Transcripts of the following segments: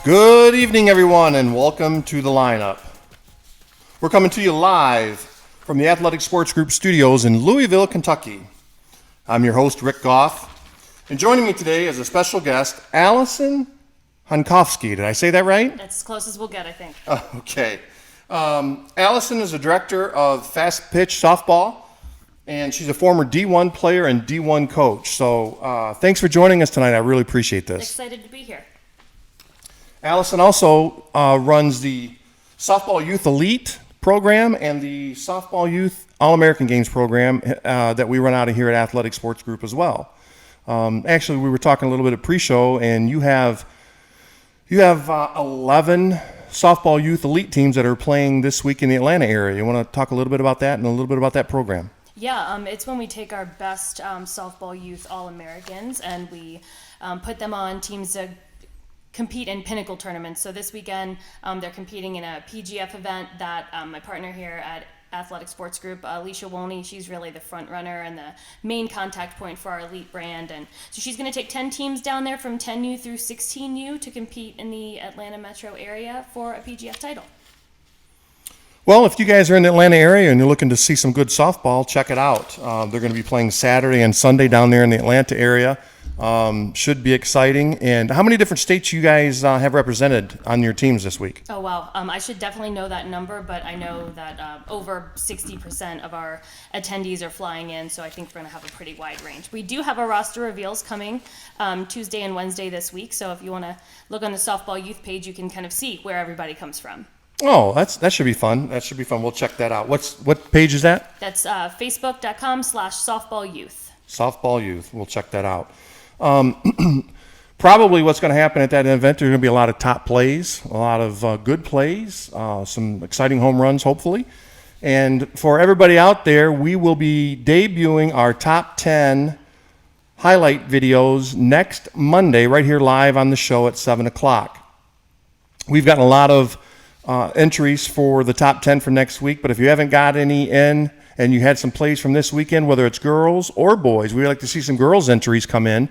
Good evening, everyone, and welcome to the lineup. We're coming to you live from the Athletic Sports Group studios in Louisville, Kentucky. I'm your host, Rick Goff, and joining me today is a special guest, Allison Hankowski. Did I say that right? That's as close as we'll get, I think. Okay. Allison is the director of fast pitch softball, and she's a former D1 player and D1 coach. So thanks for joining us tonight. I really appreciate this. Excited to be here. Allison also runs the Softball Youth Elite program and the Softball Youth All-American Games program that we run out of here at Athletic Sports Group as well. Actually, we were talking a little bit at pre-show, and you have 11 Softball Youth Elite teams that are playing this week in the Atlanta area. You want to talk a little bit about that and a little bit about that program? Yeah, it's when we take our best softball youth All-Americans and we put them on teams to compete in pinnacle tournaments. So this weekend, they're competing in a PGF event that my partner here at Athletic Sports Group, Alicia Wolney, she's really the front runner and the main contact point for our elite brand. And so she's going to take 10 teams down there from 10U through 16U to compete in the Atlanta metro area for a PGF title. Well, if you guys are in the Atlanta area and you're looking to see some good softball, check it out. They're going to be playing Saturday and Sunday down there in the Atlanta area. Should be exciting. And how many different states you guys have represented on your teams this week? Oh, wow. I should definitely know that number, but I know that over 60% of our attendees are flying in, so I think we're going to have a pretty wide range. We do have our roster reveals coming Tuesday and Wednesday this week, so if you want to look on the Softball Youth page, you can kind of see where everybody comes from. Oh, that should be fun. That should be fun. We'll check that out. What page is that? That's facebook.com/softballyouth. Softball Youth. We'll check that out. Probably what's going to happen at that event, there's going to be a lot of top plays, a lot of good plays, some exciting home runs, hopefully. And for everybody out there, we will be debuting our top 10 highlight videos next Monday right here live on the show at 7 o'clock. We've gotten a lot of entries for the top 10 for next week, but if you haven't got any in and you had some plays from this weekend, whether it's girls or boys, we'd like to see some girls entries come in.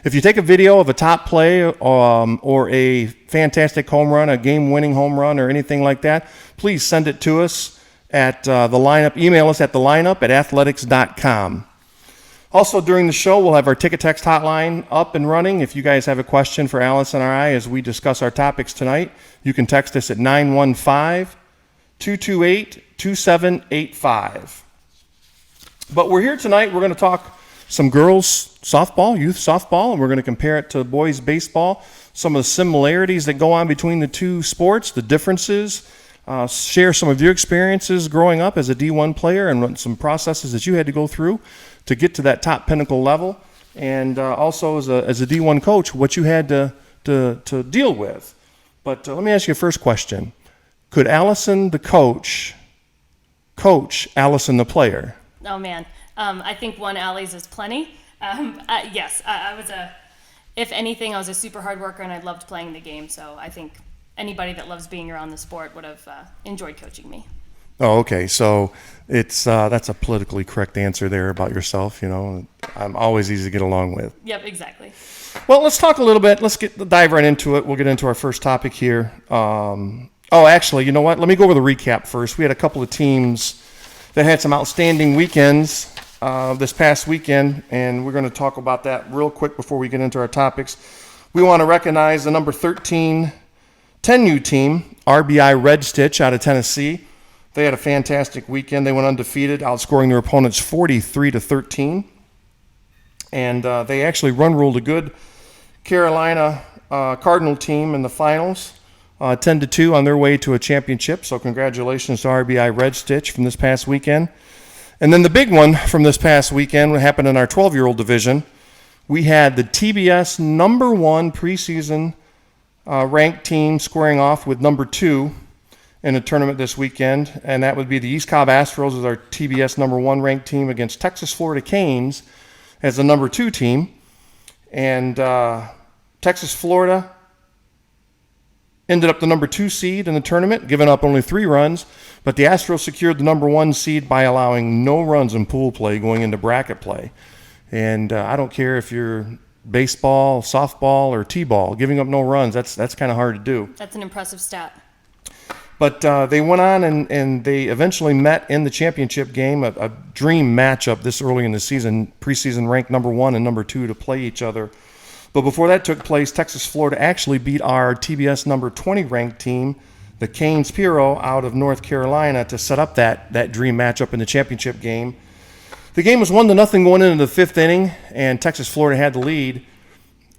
If you take a video of a top play or a fantastic home run, a game-winning home run or anything like that, please send it to us at the lineup. Email us at thelineup@athletics.com. Also, during the show, we'll have our ticket text hotline up and running. If you guys have a question for Allison or I as we discuss our topics tonight, you can text us at 915-228-2785. But we're here tonight. We're going to talk some girls softball, youth softball, and we're going to compare it to boys baseball, some of the similarities that go on between the two sports, the differences, share some of your experiences growing up as a D1 player and some processes that you had to go through to get to that top pinnacle level, and also as a D1 coach, what you had to deal with. But let me ask you a first question. Could Allison the coach Allison the player? Oh, man. I think one Allie's is plenty. Yes, I was if anything, I was a super hard worker and I loved playing the game. So I think anybody that loves being around the sport would have enjoyed coaching me. Oh, okay. So it's that's a politically correct answer there about yourself. You know, I'm always easy to get along with. Yep, exactly. Well, let's talk a little bit. Let's dive right into it. We'll get into our first topic here. Actually, you know what? Let me go over the recap first. We had a couple of teams that had some outstanding weekends this past weekend, and we're going to talk about that real quick before we get into our topics. We want to recognize the number 13 10U team, RBI Red Stitch out of Tennessee. They had a fantastic weekend. They went undefeated, outscoring their opponents 43-13. And they actually run-ruled a good Carolina Cardinal team in the finals, 10-2 on their way to a championship. So congratulations to RBI Red Stitch from this past weekend. And then the big one from this past weekend happened in our 12-year-old division. We had the TBS number 1 preseason ranked team squaring off with number 2 in a tournament this weekend, and that would be the East Cobb Astros as our TBS number 1 ranked team against Texas Florida Canes as the number 2 team. And Texas Florida ended up the number 2 seed in the tournament, giving up only 3 runs, but the Astros secured the number 1 seed by allowing no runs in pool play going into bracket play. And I don't care if you're baseball, softball, or t-ball, giving up no runs. That's kind of hard to do. That's an impressive stat. But they went on and they eventually met in the championship game, a dream matchup this early in the season, preseason ranked number 1 and number 2 to play each other. But before that took place, Texas Florida actually beat our TBS number 20 ranked team, the Canes Piro, out of North Carolina to set up that dream matchup in the championship game. The game was 1-0 going into the 5th inning, and Texas Florida had the lead.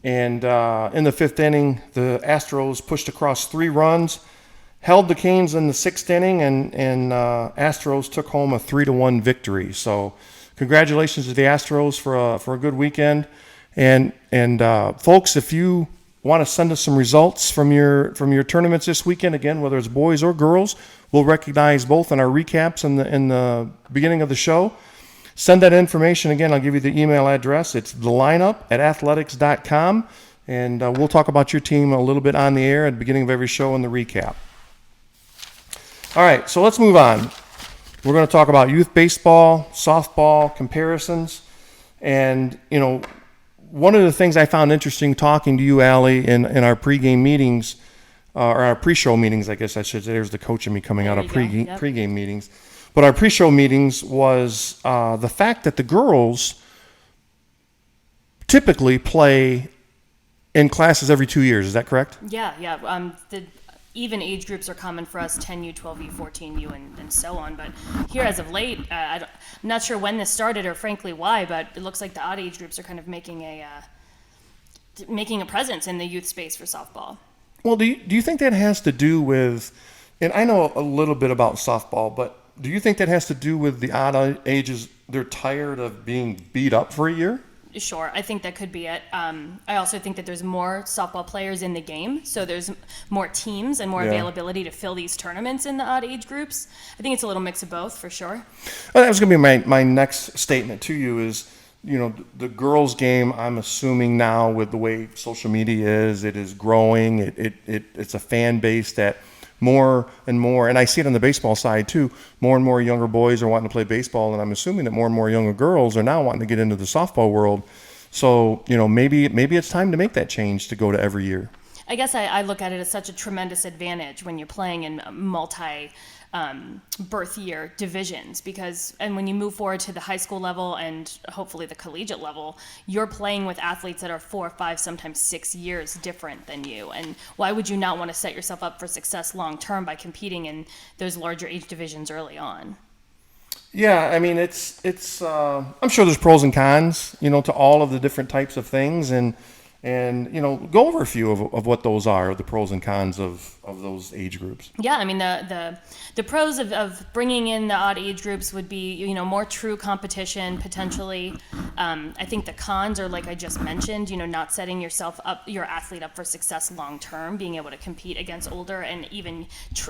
And in the 5th inning, the Astros pushed across 3 runs, held the Canes in the 6th inning, and Astros took home a 3-1 victory. So congratulations to the Astros for a good weekend. And folks, if you want to send us some results from your tournaments this weekend, again, whether it's boys or girls, we'll recognize both in our recaps in the beginning of the show. Send that information. Again, I'll give you the email address. It's thelineup@athletics.com, and we'll talk about your team a little bit on the air at the beginning of every show in the recap. All right, so let's move on. We're going to talk about youth baseball, softball comparisons, and one of the things I found interesting talking to you, Allie, in our pregame meetings, or our pre-show meetings, I guess I should say. There's the coach in me coming out of pregame meetings. But our pre-show meetings was the fact that the girls typically play in classes every 2 years. Is that correct? Yeah. The even age groups are common for us, 10U, 12U, 14U, and so on. But here, as of late, I'm not sure when this started or frankly why, but it looks like the odd age groups are kind of making a presence in the youth space for softball. Well, do you think that has to do with, and I know a little bit about softball, but do you think that has to do with the odd ages? They're tired of being beat up for a year? Sure, I think that could be it. I also think that there's more softball players in the game, so there's more teams and more availability to fill these tournaments in the odd age groups. I think it's a little mix of both, for sure. Well, that was going to be my next statement to you is, the girls' game, I'm assuming now with the way social media is, it is growing. It's a fan base that more and more, and I see it on the baseball side too, more and more younger boys are wanting to play baseball, and I'm assuming that more and more younger girls are now wanting to get into the softball world. So, maybe it's time to make that change to go to every year. I guess I look at it as such a tremendous advantage when you're playing in birth year divisions, and when you move forward to the high school level and hopefully the collegiate level, you're playing with athletes that are 4, 5, sometimes 6 years different than you. And why would you not want to set yourself up for success long term by competing in those larger age divisions early on? Yeah, I mean, it's I'm sure there's pros and cons, to all of the different types of things, and go over a few of what those are, the pros and cons of those age groups. Yeah, I mean, the pros of bringing in the odd age groups would be, more true competition, potentially. I think the cons are, like I just mentioned, not setting your athlete up for success long term, being able to compete against older and even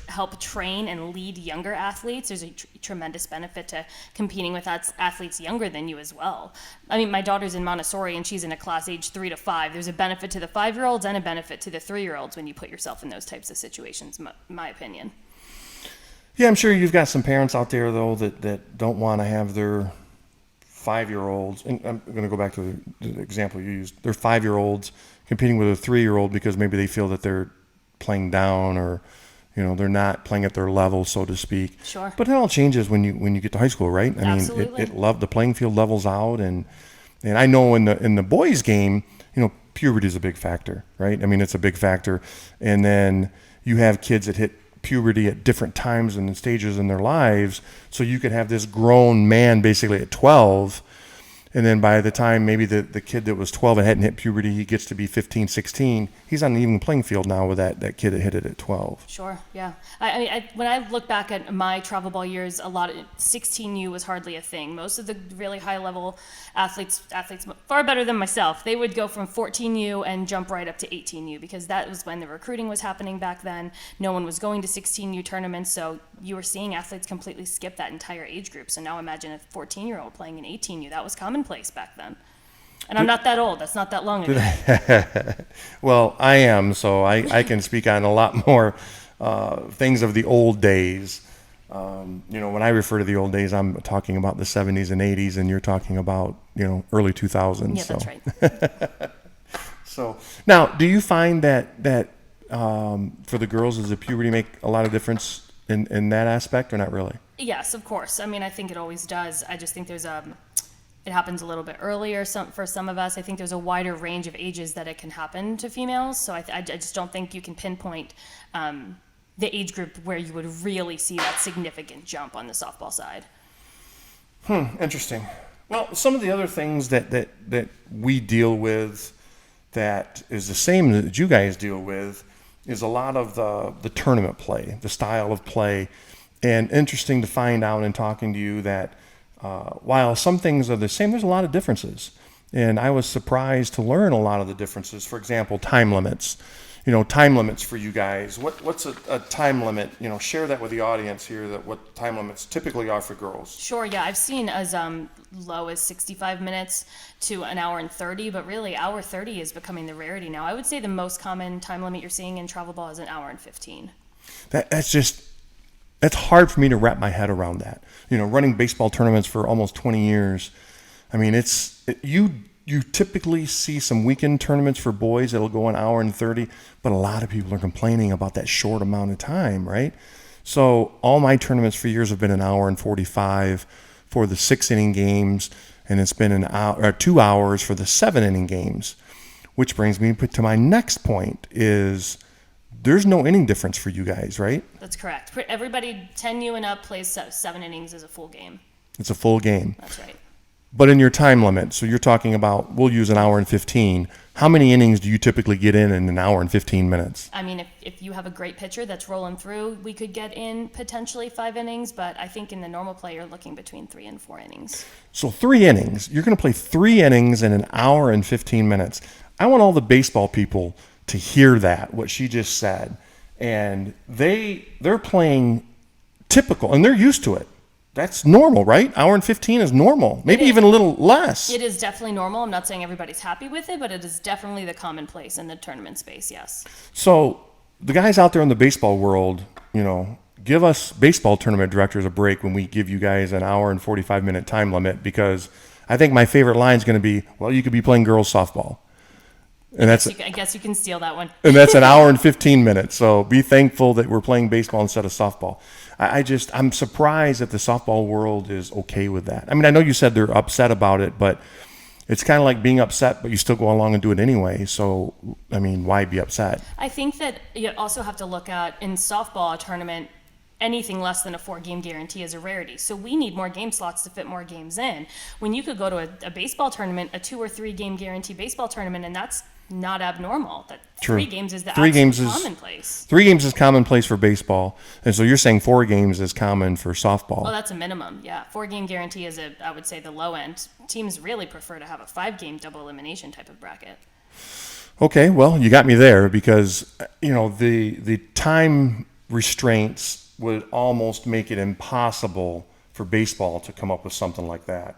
help train and lead younger athletes. There's a tremendous benefit to competing with athletes younger than you as well. I mean, my daughter's in Montessori and she's in a class age 3 to 5. There's a benefit to the 5-year-olds and a benefit to the 3-year-olds when you put yourself in those types of situations, my opinion. Yeah, I'm sure you've got some parents out there, though, that don't want to have their 5-year-olds, and I'm going to go back to the example you used, their 5-year-olds competing with a 3-year-old because maybe they feel that they're playing down or, they're not playing at their level, so to speak. Sure. But it all changes when you get to high school, right? I Absolutely. mean, the playing field levels out, and I know in the boys' game, puberty is a big factor, right? I mean, it's a big factor. And then you have kids that hit puberty at different times and stages in their lives. So you could have this grown man basically at 12. And then by the time maybe the kid that was 12 and hadn't hit puberty, he gets to be 15, 16. He's on an even playing field now with that kid that hit it at 12. Sure, yeah. I when I look back at my travel ball years, 16U was hardly a thing. Most of the really high-level athletes far better than myself, they would go from 14U and jump right up to 18U because that was when the recruiting was happening back then. No one was going to 16U tournaments, so you were seeing athletes completely skip that entire age group. So now imagine a 14-year-old playing in 18U. That was commonplace back then. And I'm not that old. That's not that long ago. Well, I am, so I can speak on a lot more things of the old days. When I refer to the old days, I'm talking about the 70s and 80s, and you're talking about, early 2000s. Yeah, so. that's right. So now, do you find that for the girls, does the puberty make a lot of difference in that aspect, or not really? Yes, of course. I mean, I think it always does. I just think it happens a little bit earlier for some of us. I think there's a wider range of ages that it can happen to females. So I just don't think you can pinpoint the age group where you would really see that significant jump on the softball side. Interesting. Well, some of the other things that we deal with that is the same that you guys deal with is a lot of the tournament play, the style of play. And interesting to find out in talking to you that while some things are the same, there's a lot of differences. And I was surprised to learn a lot of the differences. For example, time limits. Time limits for you guys. What's a time limit? Share that with the audience here, that what time limits typically are for girls. Sure, yeah. I've seen as low as 65 minutes to an hour and 30, but really hour 30 is becoming the rarity now. I would say the most common time limit you're seeing in TravelBall is an hour and 15. That's hard for me to wrap my head around that. Running baseball tournaments for almost 20 years. I mean, you typically see some weekend tournaments for boys that'll go an hour and 30, but a lot of people are complaining about that short amount of time, right? So all my tournaments for years have been an hour and 45 for the 6-inning games, and it's been an hour or 2 hours for the 7-inning games, which brings me to my next point is there's no inning difference for you guys, right? That's correct. Everybody 10U and up plays 7 innings as a full game. It's a full game. That's right. But in your time limit, so you're talking about, we'll use an hour and 15. How many innings do you typically get in an hour and 15 minutes? I mean, if you have a great pitcher that's rolling through, we could get in potentially 5 innings, but I think in the normal play, you're looking between 3 and 4 innings. So 3 innings. You're going to play 3 innings in an hour and 15 minutes. I want all the baseball people to hear that, what she just said. And they're playing typical, and they're used to it. That's normal, right? Hour and 15 is normal. Maybe even a little less. It is definitely normal. I'm not saying everybody's happy with it, but it is definitely the commonplace in the tournament space, yes. So the guys out there in the baseball world, give us baseball tournament directors a break when we give you guys an hour and 45-minute time limit, because I think my favorite line is going to be, well, you could be playing girls softball. And I guess you can steal that one. And that's an hour and 15 minutes. So be thankful that we're playing baseball instead of softball. I'm surprised that the softball world is okay with that. I mean, I know you said they're upset about it, but it's kind of like being upset, but you still go along and do it anyway. So, I mean, why be upset? I think that you also have to look at, in softball, a tournament, anything less than a 4-game guarantee is a rarity. So we need more game slots to fit more games in. When you could go to a baseball tournament, a 2 or 3 game guarantee baseball tournament, and that's not abnormal. That True. 3 games is the absolute commonplace. 3 games is commonplace for baseball, and so you're saying 4 games is common for softball. Oh, that's a minimum. Yeah, 4-game guarantee is I would say the low end. Teams really prefer to have a 5-game double elimination type of bracket. Okay, well, you got me there, because the time restraints would almost make it impossible for baseball to come up with something like that.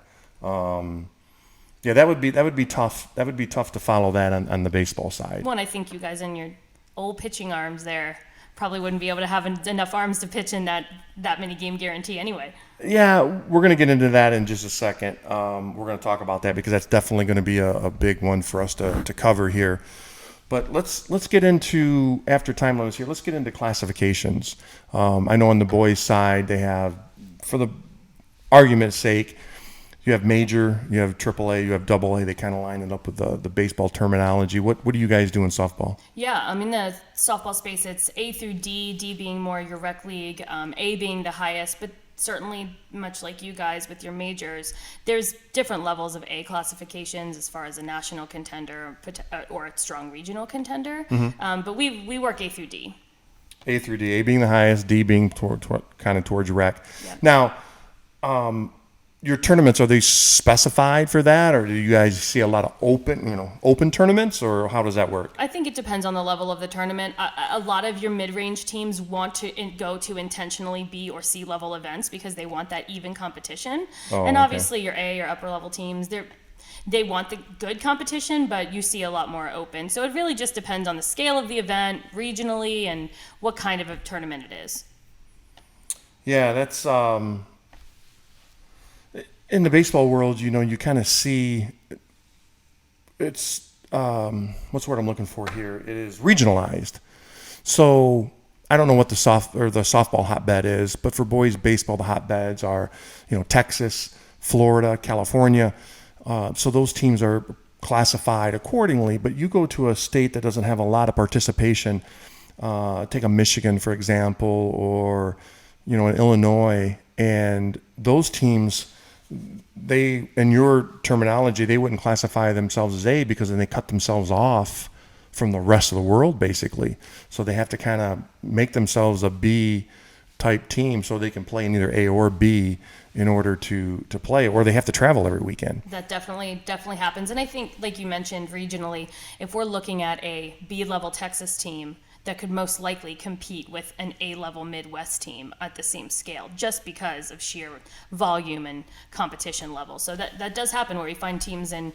Yeah, that would be tough. That would be tough to follow that on the baseball side. Well, and I think you guys in your old pitching arms there probably wouldn't be able to have enough arms to pitch in that many game guarantee anyway. Yeah, we're going to get into that in just a second. We're going to talk about that because that's definitely going to be a big one for us to cover here. But let's get into, after time limits here, let's get into classifications. I know on the boys' side they have, for the argument's sake, you have major, you have AAA, you have AA. They kind of line it up with the baseball terminology. What do you guys do in softball? Yeah, in the softball space, it's A through D, D being more your rec league, A being the highest, but certainly much like you guys with your majors, there's different levels of A classifications as far as a national contender or a strong regional contender. Mm-hmm. But we work A through D. A through D, A being the highest, D being kind of towards rec. Yep. Now, your tournaments, are they specified for that, or do you guys see a lot of open tournaments, or how does that work? I think it depends on the level of the tournament. A lot of your mid-range teams want to go to intentionally B or C level events because they want that even competition. And obviously your A or upper level teams, they want the good competition, but you see a lot more open. So it really just depends on the scale of the event, regionally, and what kind of a tournament it is. Yeah, that's in the baseball world, you kind of see it's what's the word I'm looking for here? It is regionalized. So I don't know what the softball hotbed is, but for boys baseball, the hotbeds are, Texas, Florida, California. So those teams are classified accordingly. But you go to a state that doesn't have a lot of participation. Take a Michigan, for example, or an Illinois, and those teams, they, in your terminology, they wouldn't classify themselves as A because then they cut themselves off from the rest of the world, basically. So they have to kind of make themselves a B type team so they can play in either A or B in order to play, or they have to travel every weekend. That definitely happens. And I think, like you mentioned, regionally, if we're looking at a B-level Texas team that could most likely compete with an A-level Midwest team at the same scale, just because of sheer volume and competition level. So that does happen, where we find teams in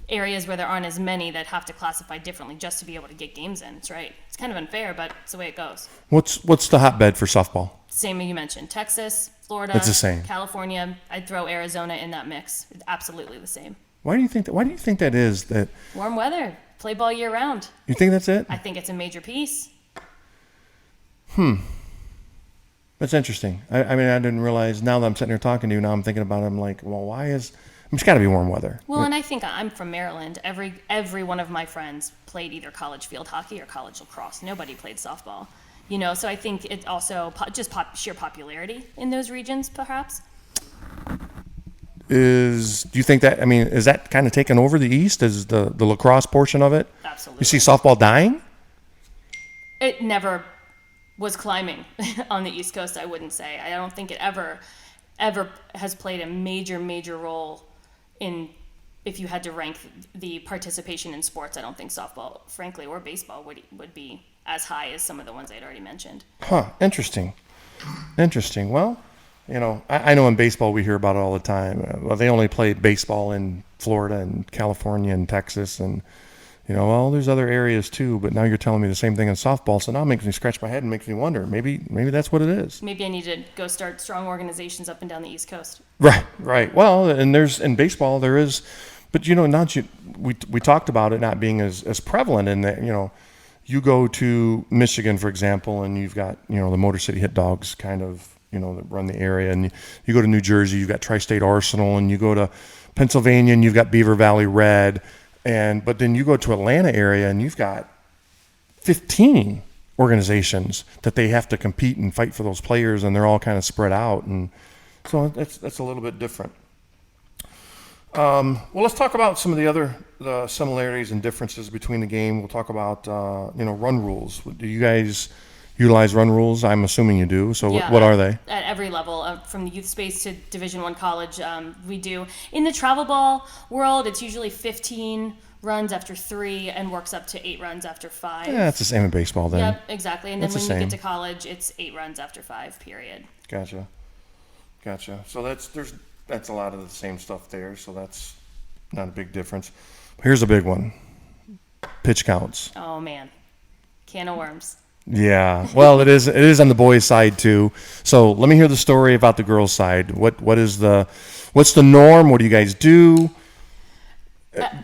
areas where there aren't as many that have to classify differently just to be able to get games in. It's right. It's kind of unfair, but it's the way it goes. What's the hotbed for softball? Same as you mentioned. Texas, Florida, It's the same. California. I'd throw Arizona in that mix. It's absolutely the same. Why do you think that is? That Warm weather. Play ball year round. you think that's it? I think it's a major piece. That's interesting. I mean, I didn't realize. Now that I'm sitting here talking to you, now I'm thinking about it. I'm like, well, why is? It's got to be warm weather. Well, and I think I'm from Maryland. Every one of my friends played either college field hockey or college lacrosse. Nobody played softball. So I think it also sheer popularity in those regions, perhaps. Do you think that? I mean, is that kind of taken over the East? Is the lacrosse portion of it? Absolutely. You see softball dying? It never was climbing on the East Coast, I wouldn't say. I don't think it ever has played a major role in, if you had to rank the participation in sports. I don't think softball, frankly, or baseball would be as high as some of the ones I'd already mentioned. Huh. Interesting. Well, I know in baseball we hear about it all the time. Well, they only played baseball in Florida and California and Texas, and well, there's other areas too. But now you're telling me the same thing in softball, so now it makes me scratch my head and makes me wonder. Maybe that's what it is. Maybe I need to go start strong organizations up and down the East Coast. Right. Well, and in baseball there is, but we talked about it not being as prevalent in that. You go to Michigan, for example, and you've got the Motor City Hit Dogs kind of. That run the area, and you go to New Jersey, you've got Tri-State Arsenal, and you go to Pennsylvania, and you've got Beaver Valley Red, but then you go to Atlanta area, and you've got 15 organizations that they have to compete and fight for those players, and they're all kind of spread out, and so that's a little bit different. Well, let's talk about some of the similarities and differences between the game. We'll talk about run rules. Do you guys utilize run rules? I'm assuming you do. So yeah, what are they? At every level, from the youth space to Division I college, we do. In the TravelBall world, it's usually 15 runs after 3 and works up to 8 runs after 5. Yeah, it's the same in baseball then. Yep, exactly. And then That's when the you get same. to college, it's 8 runs after 5, period. Gotcha. So that's a lot of the same stuff there. So that's not a big difference. Here's a big one. Pitch counts. Oh, man. Can of worms. Yeah, well, it is on the boys' side too. So let me hear the story about the girls' side. What's the norm? What do you guys do?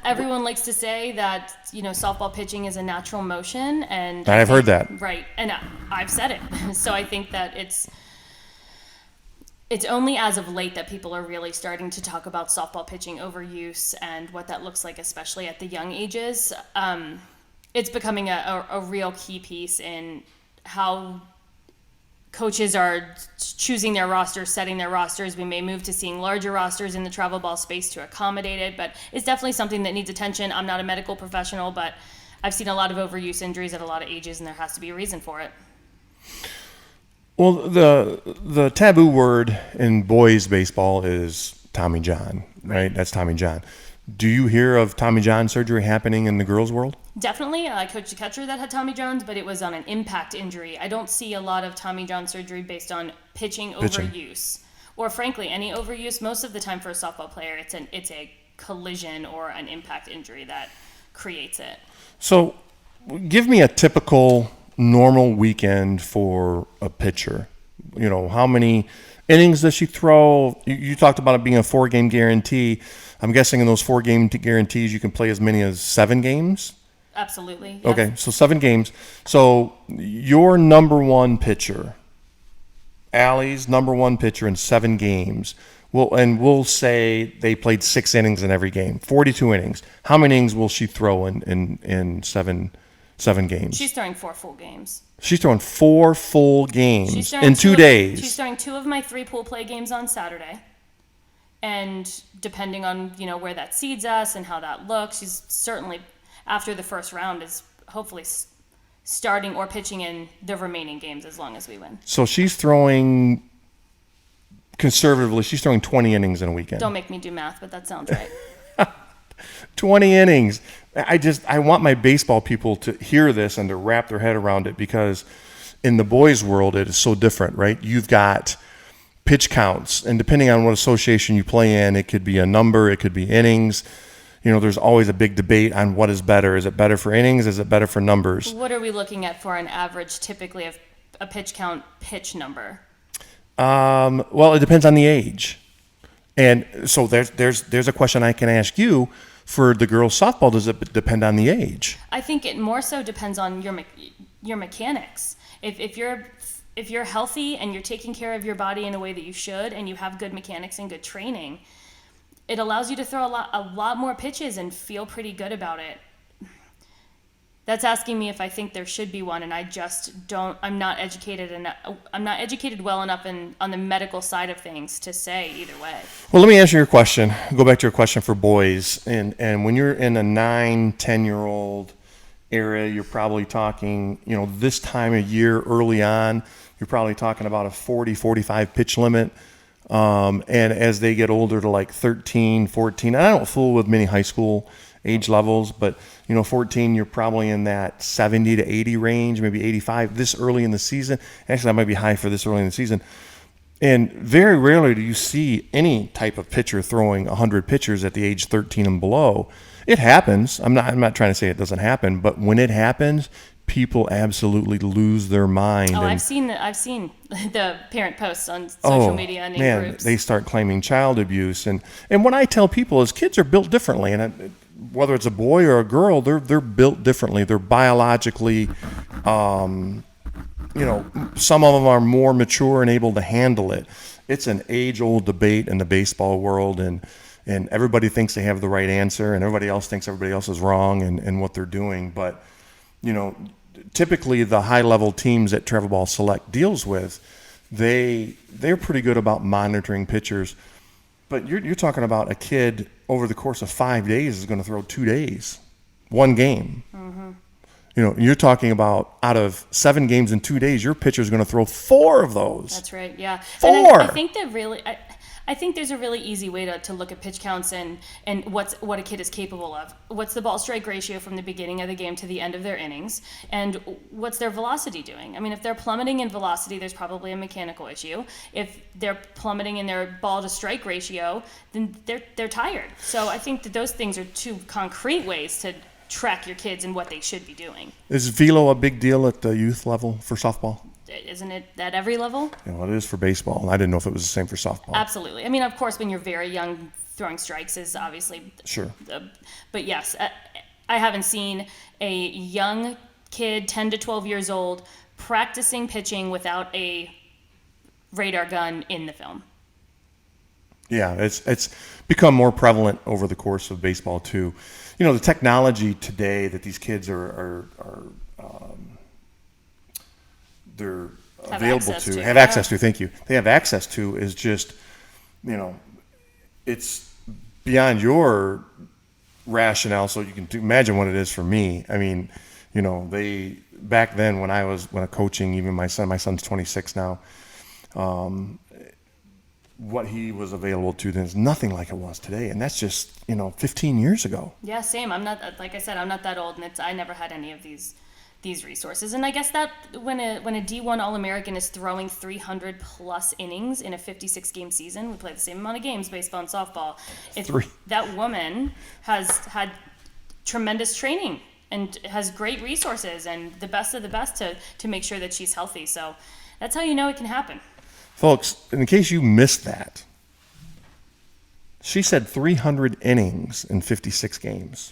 Everyone likes to say that softball pitching is a natural motion, and I've heard that. Right, and I've said it. So I think that it's only as of late that people are really starting to talk about softball pitching overuse and what that looks like, especially at the young ages. It's becoming a real key piece in how coaches are choosing their rosters, setting their rosters. We may move to seeing larger rosters in the TravelBall space to accommodate it, but it's definitely something that needs attention. I'm not a medical professional, but I've seen a lot of overuse injuries at a lot of ages, and there has to be a reason for it. Well, the taboo word in boys baseball is Tommy John, right? That's Tommy John. Do you hear of Tommy John surgery happening in the girls' world? Definitely. I coached a catcher that had Tommy John's, but it was on an impact injury. I don't see a lot of Tommy John surgery based on pitching overuse, or frankly, any overuse. Most of the time for a softball player, it's a collision or an impact injury that creates it. So give me a typical normal weekend for a pitcher. How many innings does she throw? You talked about it being a 4-game guarantee. I'm guessing in those 4-game guarantees, you can play as many as 7 games? Absolutely. Yes. Okay, so 7 games. So your number one pitcher, Allie's number one pitcher in 7 games, we'll say they played 6 innings in every game, 42 innings. How many innings will she throw in 7 games? She's throwing 4 full games. She's throwing 4 full games in 2 days. She's throwing 2 of my 3 pool play games on Saturday. And depending on, where that seeds us and how that looks, she's certainly, after the first round, is hopefully starting or pitching in the remaining games as long as we win. So she's throwing, conservatively, she's throwing 20 innings in a weekend. Don't make me do math, but that sounds right. 20 innings. I want my baseball people to hear this and to wrap their head around it, because in the boys' world, it is so different, right? You've got pitch counts, and depending on what association you play in, it could be a number, it could be innings. There's always a big debate on what is better. Is it better for innings? Is it better for numbers? What are we looking at for an average, typically, of a pitch count pitch number? Well, it depends on the age. And so there's a question I can ask you. For the girls' softball, does it depend on the age? I think it more so depends on your mechanics. If you're healthy and you're taking care of your body in a way that you should, and you have good mechanics and good training, it allows you to throw a lot more pitches and feel pretty good about it. That's asking me if I think there should be one, and I just don't. I'm not educated well enough on the medical side of things to say either way. Well, let me answer your question. Go back to your question for boys, and when you're in a 9-10-year-old area, you're probably talking, this time of year early on, you're probably talking about a 40-45 pitch limit. And as they get older to like 13, 14, I don't fool with many high school age levels, but 14, you're probably in that 70 to 80 range, maybe 85 this early in the season. Actually, that might be high for this early in the season. And very rarely do you see any type of pitcher throwing 100 pitchers at the age 13 and below. It happens. I'm not trying to say it doesn't happen, but when it happens, people absolutely lose their mind. Oh, I've seen the parent posts on social media and in groups. They start claiming child abuse, and what I tell people is kids are built differently, and whether it's a boy or a girl, they're built differently. They're biologically, some of them are more mature and able to handle it. It's an age-old debate in the baseball world, and everybody thinks they have the right answer, and everybody else thinks everybody else is wrong in what they're doing. But typically the high-level teams that TravelBall Select deals with, they're pretty good about monitoring pitchers. But you're talking about a kid over the course of 5 days is going to throw 2 days, 1 game. Mm-hmm. You're talking about out of 7 games in 2 days, your pitcher is going to throw 4 of those. That's right. Yeah. 4. And I think that really. I think there's a really easy way to look at pitch counts and what a kid is capable of. What's the ball strike ratio from the beginning of the game to the end of their innings, and what's their velocity doing? I mean, if they're plummeting in velocity, there's probably a mechanical issue. If they're plummeting in their ball to strike ratio, then they're tired. So I think that those things are 2 concrete ways to track your kids and what they should be doing. Is velo a big deal at the youth level for softball? Isn't it at every level? It is for baseball, and I didn't know if it was the same for softball. Absolutely. I mean, of course, when you're very young, throwing strikes is obviously... Sure. But yes, I haven't seen a young kid, 10 to 12 years old, practicing pitching without a radar gun in the film. Yeah, it's become more prevalent over the course of baseball, too. The technology today that these kids they're available to have access to. Thank you. They have access to is just, it's beyond your rationale. So you can imagine what it is for me. I mean, they back then when I was coaching, even my son's 26 now. What he was available to then is nothing like it was today, and that's just 15 years ago. Yeah, same. I'm not, like I said, I'm not that old, and I never had any of these resources. And I guess that when a D1 All-American is throwing 300 plus innings in a 56 game season, we play the same amount of games, baseball and softball. That woman has had tremendous training and has great resources and the best of the best to make sure that she's healthy. So that's how it can happen. Folks, in case you missed that, she said 300 innings in 56 games.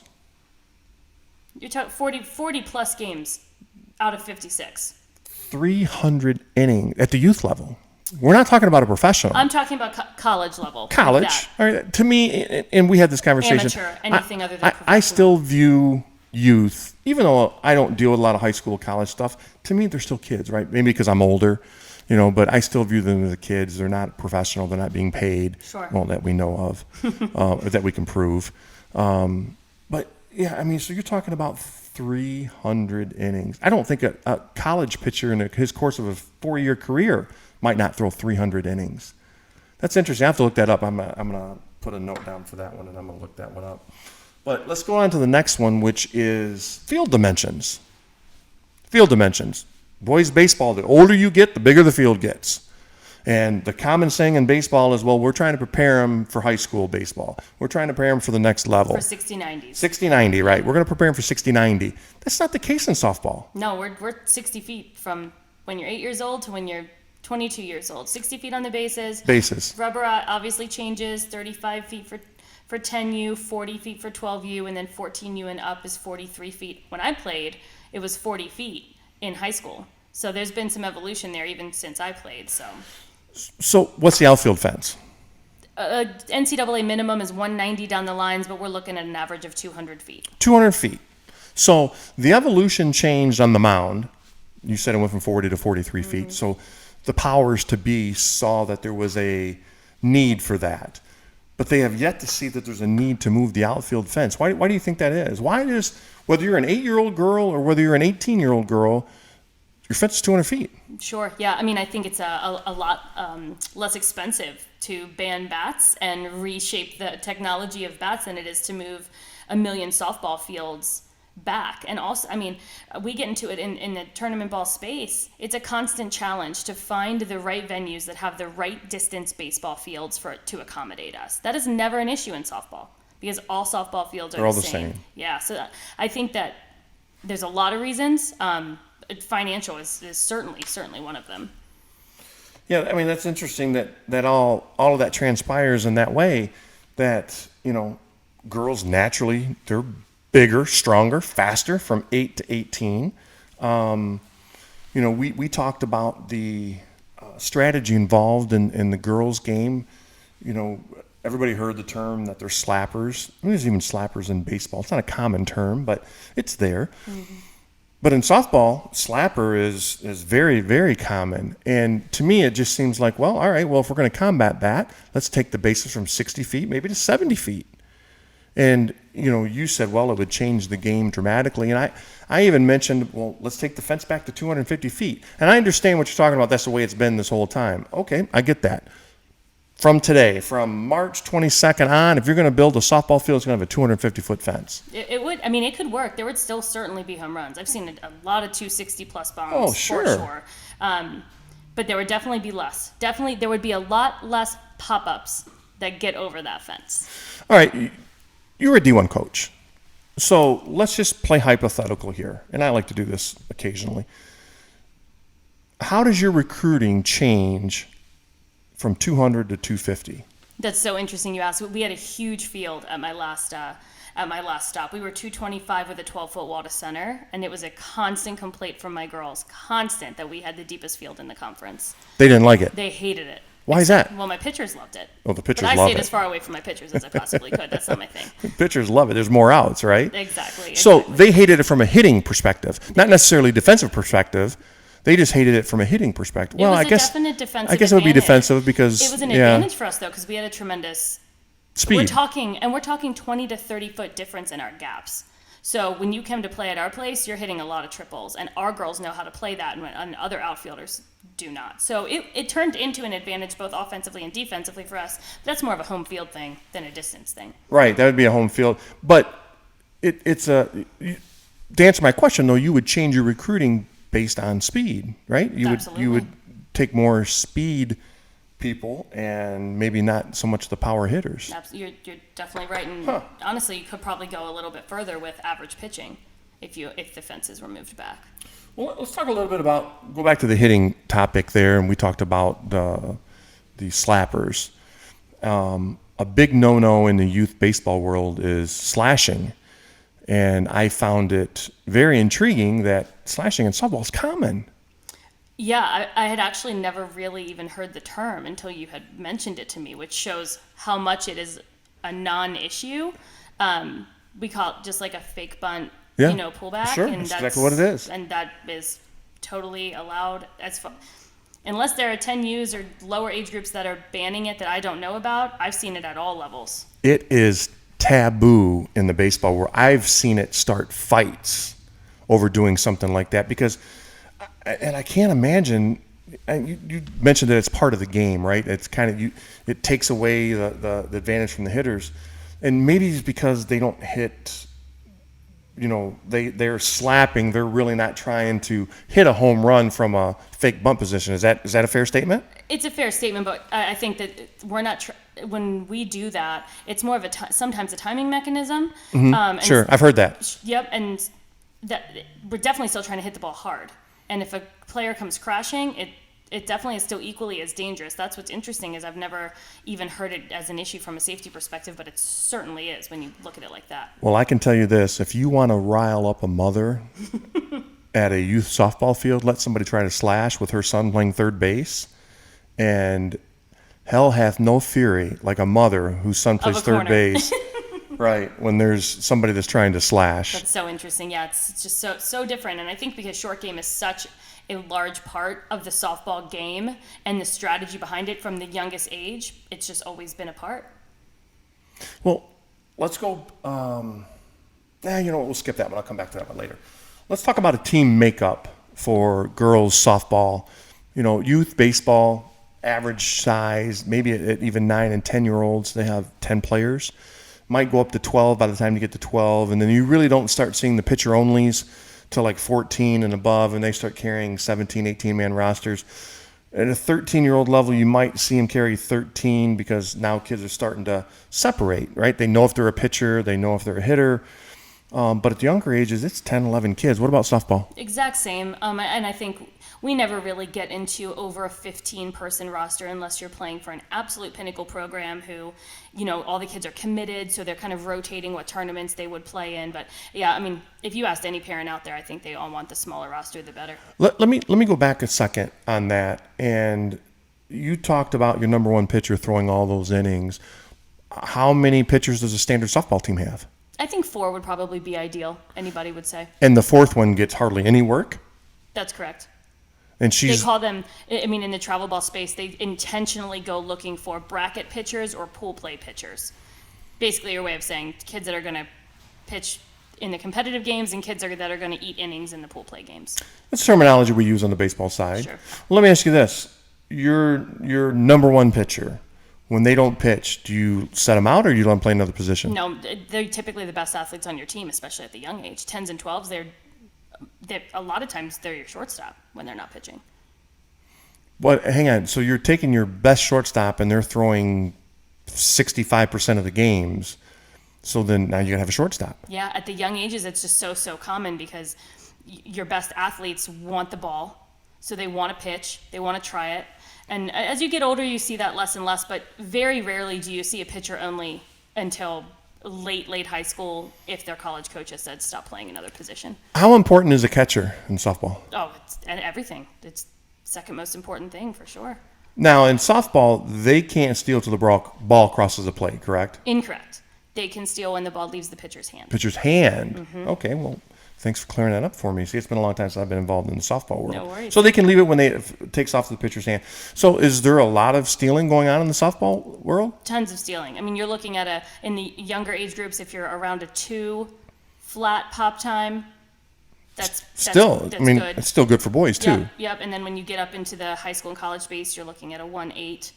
You're talking 40 plus games out of 56. 300 innings at the youth level. We're not talking about a professional. I'm talking about college level. College. Like All right, to me, and we had this conversation. Amateur, anything other than professional. I still view youth, even though I don't deal with a lot of high school, college stuff, to me, they're still kids, right? Maybe because I'm older, but I still view them as kids. They're not professional. They're not being paid. Sure. Well, that we know of, or that we can prove. But, yeah, I mean, so you're talking about 300 innings. I don't think a college pitcher in his course of a 4-year career might not throw 300 innings. That's interesting. I have to look that up. I'm gonna put a note down for that one, and I'm gonna look that one up. But let's go on to the next one, which is field dimensions. Field dimensions. Boys baseball, the older you get, the bigger the field gets. And the common saying in baseball is, well, we're trying to prepare them for high school baseball. We're trying to prepare them for the next level. For 60-90s. 60-90, right. We're going to prepare them for 60-90. That's not the case in softball. No, we're 60 feet from when you're 8 years old to when you're 22 years old. 60 feet on the bases. Rubber obviously changes. 35 feet for 10U, 40 feet for 12U, and then 14U and up is 43 feet. When I played, it was 40 feet in high school. So there's been some evolution there even since I played. So what's the outfield fence? NCAA minimum is 190 down the lines, but we're looking at an average of 200 feet. 200 feet. So the evolution changed on the mound. You said it went from 40 to 43 feet. So the powers to be saw that there was a need for that. But they have yet to see that there's a need to move the outfield fence. Why do you think that is? Whether you're an 8-year-old girl or whether you're an 18-year-old girl, your fence is 200 feet. Sure. Yeah. I mean, I think it's a lot less expensive to ban bats and reshape the technology of bats than it is to move 1 million softball fields back. And also, I mean, we get into it in the tournament ball space. It's a constant challenge to find the right venues that have the right distance baseball fields to accommodate us. That is never an issue in softball because all softball fields are all the same. Yeah. So I think that there's a lot of reasons. Financial is certainly one of them. Yeah, I mean, that's interesting that all of that transpires in that way, that, girls naturally, they're bigger, stronger, faster from 8 to 18. We talked about the strategy involved in the girls' game. Everybody heard the term that they're slappers. I mean, there's even slappers in baseball. It's not a common term, but it's there. Mm-hmm. But in softball, slapper is very, very common. And to me, it just seems like, well, all right, well, if we're going to combat that, let's take the bases from 60 feet, maybe to 70 feet. And, you said, well, it would change the game dramatically. And I even mentioned, well, let's take the fence back to 250 feet. And I understand what you're talking about. That's the way it's been this whole time. Okay, I get that. From today, from March 22nd on, if you're going to build a softball field, it's going to have a 250-foot fence. It would. I mean, it could work. There would still certainly be home runs. I've seen a lot of 260-plus bombs. Oh, sure. For sure. But there would definitely be less. Definitely, there would be a lot less pop-ups that get over that fence. All right. You're a D1 coach. So let's just play hypothetical here. And I like to do this occasionally. How does your recruiting change from 200 to 250? That's so interesting you asked. We had a huge field at my last stop. We were 225 with a 12-foot wall to center, and it was a constant complaint from my girls, that we had the deepest field in the conference. They didn't like it. They hated it. Why is that? Well, my pitchers loved it. Oh, the pitchers love it. love I stayed it. as far away from my pitchers as I possibly could. That's not my thing. The pitchers love it. There's more outs, right? Exactly. So they hated it from a hitting perspective, not necessarily defensive perspective. They just hated it from a hitting perspective. Well, I guess definite defensive. I guess it would be defensive because it was an advantage for us though, because we had a tremendous speed. We're talking 20 to 30 foot difference in our gaps. So when you come to play at our place, you're hitting a lot of triples, and our girls know how to play that, and other outfielders do not. So it turned into an advantage both offensively and defensively for us. But that's more of a home field thing than a distance thing. Right, that would be a home field. But to answer my question though, you would change your recruiting based on speed, right? You would take more speed people and maybe not so much the power hitters. You're definitely right, and honestly, you could probably go a little bit further with average pitching if the fences were moved back. Well, let's talk a little bit about, go back to the hitting topic there, and we talked about the slappers. A big no-no in the youth baseball world is slashing. And I found it very intriguing that slashing in softball is common. Yeah, I had actually never really even heard the term until you had mentioned it to me, which shows how much it is a non-issue. We call it just like a fake bunt, pullback. Sure, and that's exactly what it is. And that is totally allowed unless there are 10Us or lower age groups that are banning it that I don't know about. I've seen it at all levels. It is taboo in the baseball world. I've seen it start fights over doing something like that because, and I can't imagine. And you mentioned that it's part of the game, right? It's kind of it takes away the advantage from the hitters, and maybe it's because they don't hit. They're slapping. They're really not trying to hit a home run from a fake bunt position. Is that a fair statement? It's a fair statement, but I think that we're not. When we do that, it's more of sometimes a timing mechanism. Mm-hmm. Sure, I've heard that. Yep, and that we're definitely still trying to hit the ball hard. And if a player comes crashing, it definitely is still equally as dangerous. That's what's interesting is I've never even heard it as an issue from a safety perspective, but it certainly is when you look at it like that. Well, I can tell you this. If you want to rile up a mother at a youth softball field, let somebody try to slash with her son playing third base, and hell hath no fury like a mother whose son plays third base. Right, when there's somebody that's trying to slash. That's so interesting. Yeah, it's just so different. And I think because short game is such a large part of the softball game and the strategy behind it from the youngest age, it's just always been a part. Well, let's go. We'll skip that one. I'll come back to that one later. Let's talk about a team makeup for girls softball. Youth baseball, average size, maybe at even 9 and 10-year-olds, they have 10 players. Might go up to 12 by the time you get to 12, and then you really don't start seeing the pitcher onlys till like 14 and above, and they start carrying 17, 18-man rosters. At a 13-year-old level, you might see them carry 13 because now kids are starting to separate, right? They know if they're a pitcher, they know if they're a hitter. But at the younger ages, it's 10, 11 kids. What about softball? Exact same. And I think we never really get into over a 15-person roster unless you're playing for an absolute pinnacle program who, all the kids are committed, so they're kind of rotating what tournaments they would play in. But, yeah, I mean, if you asked any parent out there, I think they all want the smaller roster, the better. Let me go back a second on that. And you talked about your number one pitcher throwing all those innings. How many pitchers does a standard softball team have? I think 4 would probably be ideal, anybody would say. And the fourth one gets hardly any work? That's correct. And they call them, in the travel ball space, they intentionally go looking for bracket pitchers or pool play pitchers. Basically, your way of saying kids that are going to pitch in the competitive games and kids that are going to eat innings in the pool play games. That's terminology we use on the baseball side. Sure. Well, let me ask you this. Your number one pitcher, when they don't pitch, do you set them out or do you let them play another position? No, they're typically the best athletes on your team, especially at the young age. 10s and 12s, they're a lot of times they're your shortstop when they're not pitching. But hang on, so you're taking your best shortstop and they're throwing 65% of the games. So then now you gotta have a shortstop. Yeah, at the young ages, it's just so common because your best athletes want the ball, so they want to pitch, they want to try it. And as you get older, you see that less and less, but very rarely do you see a pitcher only until late high school if their college coach has said stop playing another position. How important is a catcher in softball? Oh, it's everything. It's second most important thing for sure. Now, in softball, they can't steal till the ball crosses the plate, correct? Incorrect. They can steal when the ball leaves the pitcher's hand. Pitcher's hand? Mm-hmm. Okay, well, thanks for clearing that up for me. See, it's been a long time since I've been involved in the softball world. No worries. So they can leave it when it takes off the pitcher's hand. So is there a lot of stealing going on in the softball world? Tons of stealing. I mean, you're looking at in the younger age groups, if you're around a 2 flat pop time, that's good. It's still good for boys too. Yep. And then when you get up into the high school and college space, you're looking at a 1.8.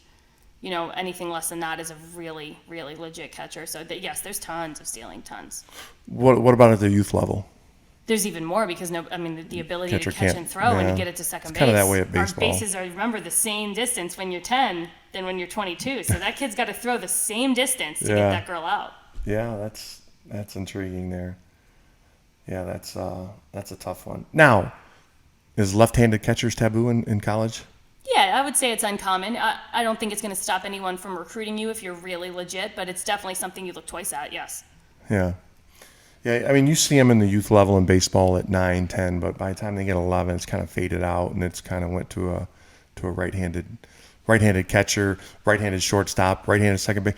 Anything less than that is a really, really legit catcher. So yes, there's tons of stealing, tons. What about at the youth level? There's even more because the ability to catch and throw and to get it to second base. Kind of that way at baseball. Our bases are, remember, the same distance when you're 10 than when you're 22. So that kid's got to throw the same distance to get that girl out. Yeah, that's intriguing there. Yeah, that's a tough one. Now, Is left-handed catchers taboo in college? Yeah, I would say it's uncommon. I don't think it's going to stop anyone from recruiting you if you're really legit, but it's definitely something you look twice at, yes. Yeah. Yeah, I mean, you see them in the youth level in baseball at 9, 10, but by the time they get 11, it's kind of faded out, and it's kind of went to a right-handed catcher, right-handed shortstop, right-handed second base.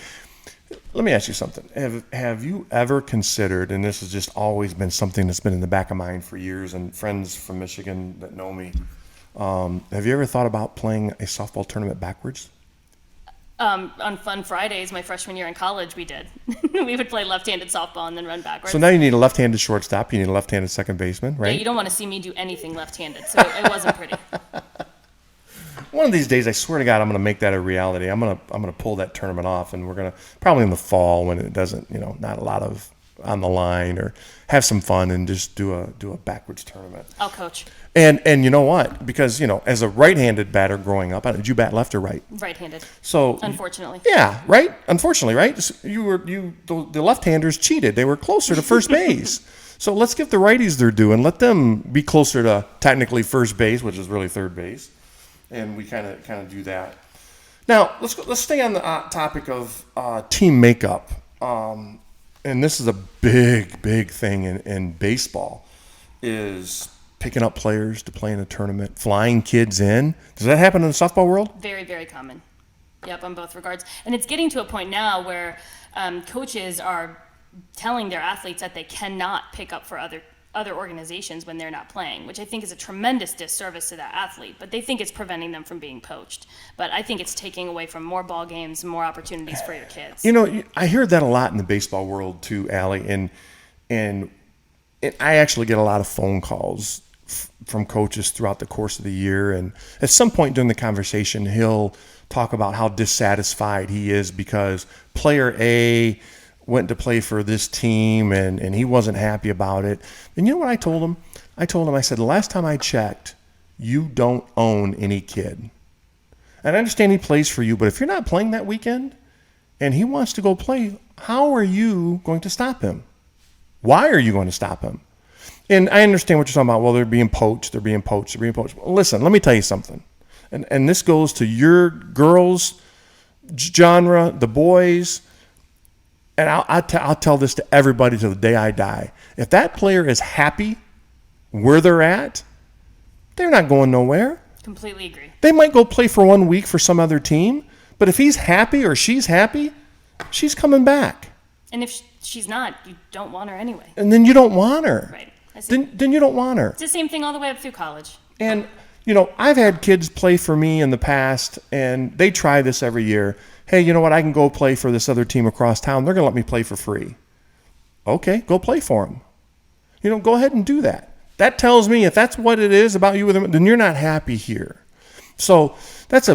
Let me ask you something. Have you ever considered, and this has just always been something that's been in the back of mind for years, and friends from Michigan that know me, have you ever thought about playing a softball tournament backwards? On Fun Fridays, my freshman year in college, we did. We would play left-handed softball and then run backwards. So now you need a left-handed shortstop, you need a left-handed second baseman, right? Yeah, you don't want to see me do anything left-handed, so it wasn't pretty. One of these days, I swear to God, I'm going to make that a reality. I'm going to pull that tournament off, and we're going to probably in the fall when it doesn't, not a lot of on the line, or have some fun and just do a backwards tournament. I'll coach. And you know what? Because as a right-handed batter growing up, did you bat left or right? Right-handed. So unfortunately. Yeah, right. Unfortunately, right. The left-handers cheated. They were closer to first base. So let's give the righties their due and let them be closer to technically first base, which is really third base. And we kind of do that. Now let's stay on the topic of team makeup. And this is a big thing in baseball, is picking up players to play in a tournament, flying kids in. Does that happen in the softball world? Very, very common. Yep, on both regards. And it's getting to a point now where coaches are telling their athletes that they cannot pick up for other organizations when they're not playing, which I think is a tremendous disservice to that athlete. But they think it's preventing them from being poached. But I think it's taking away from more ball games, more opportunities for your kids. I hear that a lot in the baseball world too, Allie, and I actually get a lot of phone calls from coaches throughout the course of the year. And at some point during the conversation, he'll talk about how dissatisfied he is because player A went to play for this team and he wasn't happy about it. And you know what I told him? I said, the last time I checked, you don't own any kid. And I understand he plays for you, but if you're not playing that weekend and he wants to go play, how are you going to stop him? Why are you going to stop him? And I understand what you're talking about. Well, they're being poached. Well, listen, let me tell you something. And this goes to your girls' genre, the boys. And I'll tell this to everybody till the day I die. If that player is happy where they're at, they're not going nowhere. Completely agree. They might go play for 1 week for some other team, but if he's happy or she's happy, she's coming back. And if she's not, you don't want her anyway. And then you don't want her. Right. Then you don't want her. It's the same thing all the way up through college. And, I've had kids play for me in the past, and they try this every year. Hey, you know what? I can go play for this other team across town. They're going to let me play for free. Okay, go play for them. Go ahead and do that. That tells me if that's what it is about you with them, then you're not happy here. So that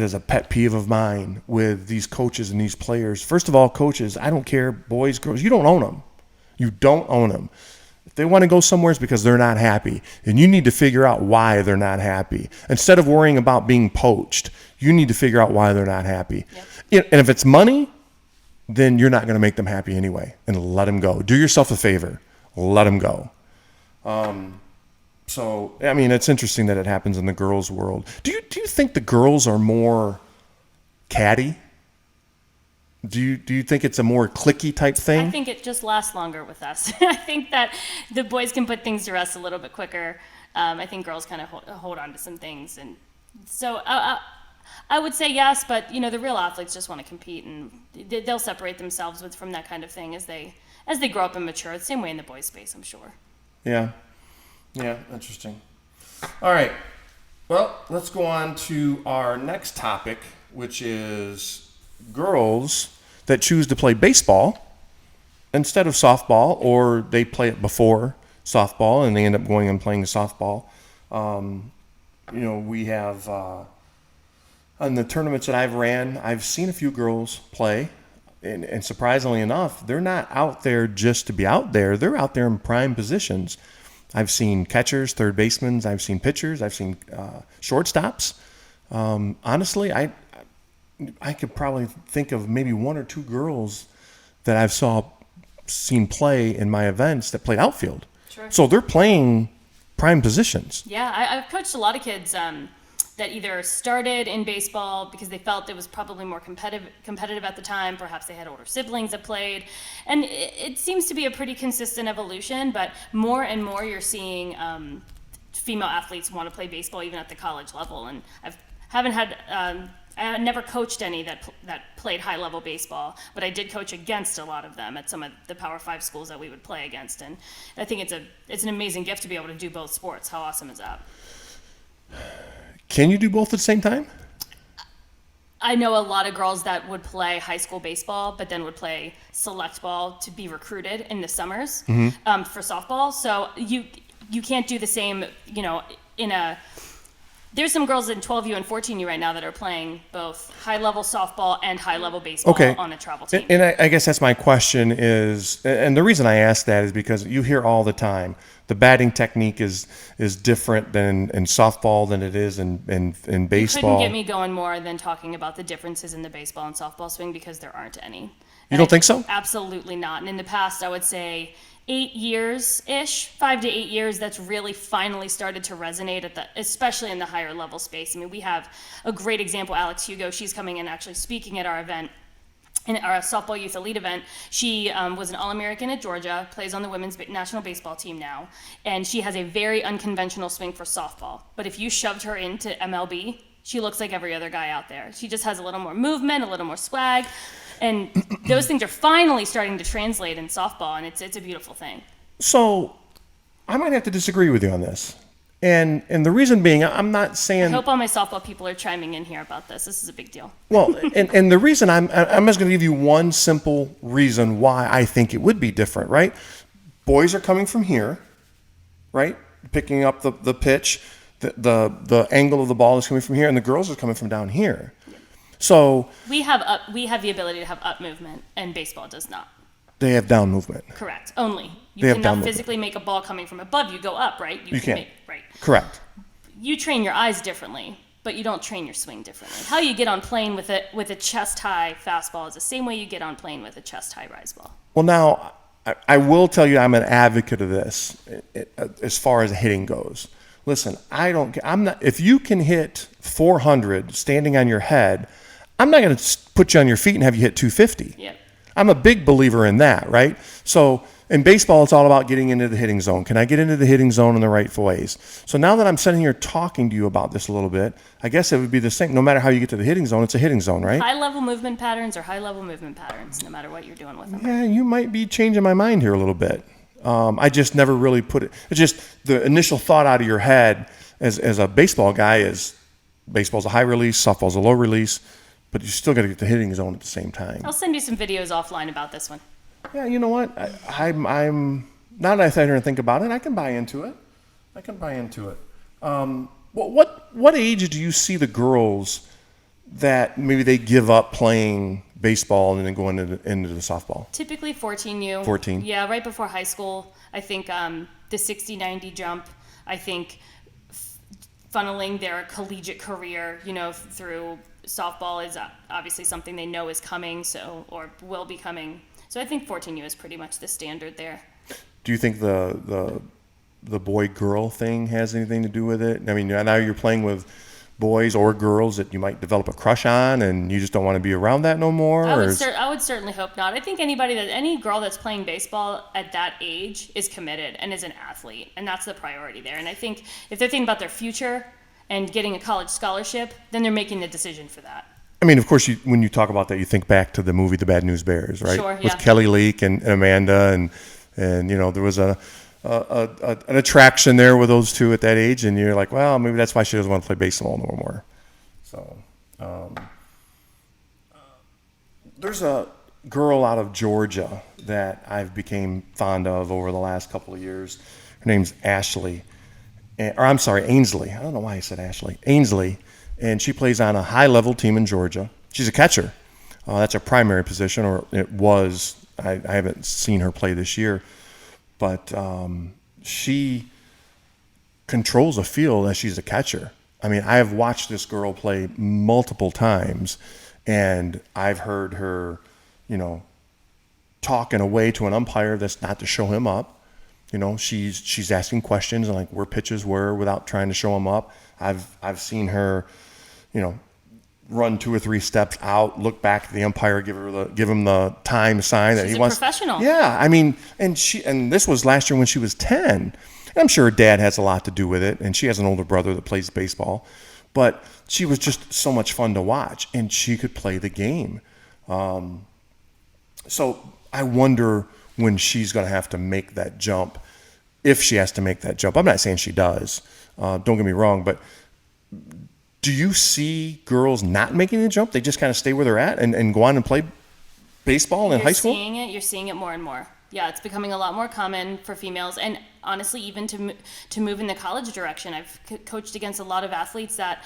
is a pet peeve of mine with these coaches and these players. First of all, coaches, I don't care, boys, girls, you don't own them. You don't own them. If they want to go somewhere, it's because they're not happy. And you need to figure out why they're not happy. Instead of worrying about being poached, you need to figure out why they're not happy. Yep. And if it's money, then you're not going to make them happy anyway. And let them go. Do yourself a favor. Let them go. So, it's interesting that it happens in the girls' world. Do you think the girls are more catty? Do you think it's a more cliquey type thing? I think it just lasts longer with us. I think that the boys can put things to rest a little bit quicker. I think girls kind of hold on to some things. And so I would say yes, but, the real athletes just want to compete, and they'll separate themselves from that kind of thing as they grow up and mature. The same way in the boys' space, I'm sure. Yeah, interesting. All right. Well, let's go on to our next topic, which is girls that choose to play baseball instead of softball, or they play it before softball and they end up going and playing the softball. We have on the tournaments that I've ran, I've seen a few girls play, and surprisingly enough, they're not out there just to be out there. They're out there in prime positions. I've seen catchers, third basemen, I've seen pitchers, I've seen shortstops. Honestly, I could probably think of maybe one or two girls that I've seen play in my events that played outfield. Sure. So they're playing prime positions. Yeah, I've coached a lot of kids that either started in baseball because they felt it was probably more competitive at the time. Perhaps they had older siblings that played. And it seems to be a pretty consistent evolution, but more and more you're seeing female athletes want to play baseball even at the college level. And I never coached any that played high-level baseball, but I did coach against a lot of them at some of the Power 5 schools that we would play against. And I think it's an amazing gift to be able to do both sports. How awesome is that? Can you do both at the same time? I know a lot of girls that would play high school baseball, but then would play select ball to be recruited in the summers for softball. So you can't do the same, there's some girls in 12U and 14U right now that are playing both high-level softball and high-level baseball on a travel team. And I guess that's my question is, and the reason I ask that is because you hear all the time, the batting technique is different than in softball than it is in baseball. You couldn't get me going more than talking about the differences in the baseball and softball swing because there aren't any. You don't think so? Absolutely not. And in the past, I would say 8 years-ish, 5 to 8 years, that's really finally started to resonate especially in the higher level space. I mean, we have a great example, Alex Hugo. She's coming in actually speaking at our event, in our softball youth elite event. She was an All-American at Georgia, plays on the women's national baseball team now, and she has a very unconventional swing for softball. But if you shoved her into MLB, she looks like every other guy out there. She just has a little more movement, a little more swag. And those things are finally starting to translate in softball, and it's a beautiful thing. So I might have to disagree with you on this. And the reason being, I'm not saying... I hope all my softball people are chiming in here about this. This is a big deal. Well, and the reason I'm just going to give you one simple reason why I think it would be different, right? Boys are coming from here, right? Picking up the pitch, the angle of the ball is coming from here, and the girls are coming from down here. So we have the ability to have up movement, and baseball does not. They have down movement. Correct. Only. You cannot physically make a ball coming from above you go up, right? You can. Right. Correct. You train your eyes differently, but you don't train your swing differently. How you get on plane with a chest high fastball is the same way you get on plane with a chest high rise ball. Well, now I will tell you, I'm an advocate of this as far as hitting goes. Listen, I'm not. If you can hit 400 standing on your head, I'm not going to put you on your feet and have you hit 250. Yep. I'm a big believer in that, right? So in baseball, it's all about getting into the hitting zone. Can I get into the hitting zone in the right ways? So now that I'm sitting here talking to you about this a little bit, I guess it would be the same. No matter how you get to the hitting zone, it's a hitting zone, right? High-level movement patterns are high-level movement patterns, no matter what you're doing with them. Yeah, you might be changing my mind here a little bit. I just never really put it. It's just the initial thought out of your head as a baseball guy is baseball's a high release, softball's a low release. But you still got to get the hitting zone at the same time. I'll send you some videos offline about this one. Yeah, you know what? I'm now that I sit here and think about it, I can buy into it. What age do you see the girls that maybe they give up playing baseball and then go into the softball? Typically 14U. 14. Yeah, right before high school. I think the 60-90 jump. I think funneling their collegiate career, through softball is obviously something they know is coming, or will be coming. So I think 14U is pretty much the standard there. Do you think the boy-girl thing has anything to do with it? I mean, now you're playing with boys or girls that you might develop a crush on, and you just don't want to be around that no more? I would certainly hope not. I think any girl that's playing baseball at that age is committed and is an athlete, and that's the priority there. And I think if they're thinking about their future and getting a college scholarship, then they're making the decision for that. I mean, of course, when you talk about that, you think back to the movie The Bad News Bears, right? Sure, yeah. With Kelly Leak and Amanda, and there was an attraction there with those two at that age, and you're like, well, maybe that's why she doesn't want to play baseball no more. So, there's a girl out of Georgia that I've became fond of over the last couple of years. Her name's Ainsley. I don't know why I said Ashley. Ainsley, and she plays on a high-level team in Georgia. She's a catcher. That's her primary position, or it was. I haven't seen her play this year, but she controls a field as she's a catcher. I mean, I have watched this girl play multiple times, and I've heard her, talk in a way to an umpire that's not to show him up. she's asking questions and like where pitches were without trying to show them up. I've seen her, run 2 or 3 steps out, look back at the umpire, give him the time sign that he wants. She's a professional. Yeah, I mean, and this was last year when she was 10. And I'm sure her dad has a lot to do with it, and she has an older brother that plays baseball. But she was just so much fun to watch, and she could play the game. So I wonder when she's going to have to make that jump, if she has to make that jump. I'm not saying she does. Don't get me wrong, but do you see girls not making the jump? They just kind of stay where they're at and go on and play baseball in high school? You're seeing it more and more. Yeah, it's becoming a lot more common for females, and honestly, even to move in the college direction. I've coached against a lot of athletes that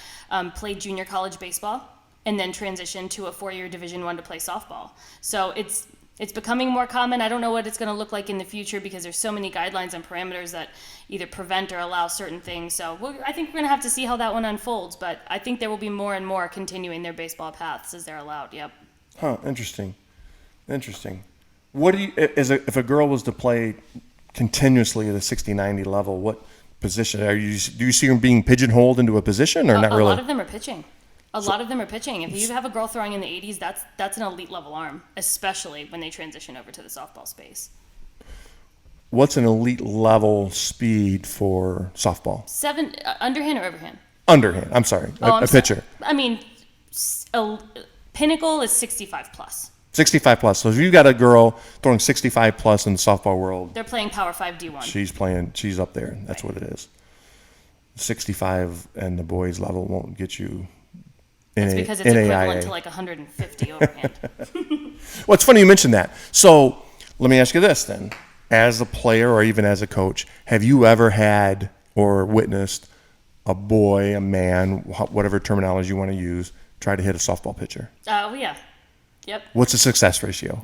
played junior college baseball and then transitioned to a 4-year Division I to play softball. So it's becoming more common. I don't know what it's going to look like in the future because there's so many guidelines and parameters that either prevent or allow certain things. So I think we're going to have to see how that one unfolds, but I think there will be more and more continuing their baseball paths as they're allowed. Yep. Huh, interesting. What do you, if a girl was to play continuously at a 60-90 level, what position do you see her being pigeonholed into a position, or not really? A lot of them are pitching. If you have a girl throwing in the 80s, that's an elite level arm, especially when they transition over to the softball space. What's an elite level speed for softball? Underhand or overhand? Underhand. I'm sorry. A pitcher. I mean, pinnacle is 65 plus. 65 plus. So if you've got a girl throwing 65 plus in the softball world, they're playing Power 5 D1. She's up there. That's right. What it is. 65 and the boys level won't get you. That's because it's equivalent to like 150 overhand. Well, it's funny you mentioned that. So let me ask you this then. As a player or even as a coach, have you ever had or witnessed a boy, a man, whatever terminology you want to use, try to hit a softball pitcher? Oh, yeah. Yep. What's the success ratio?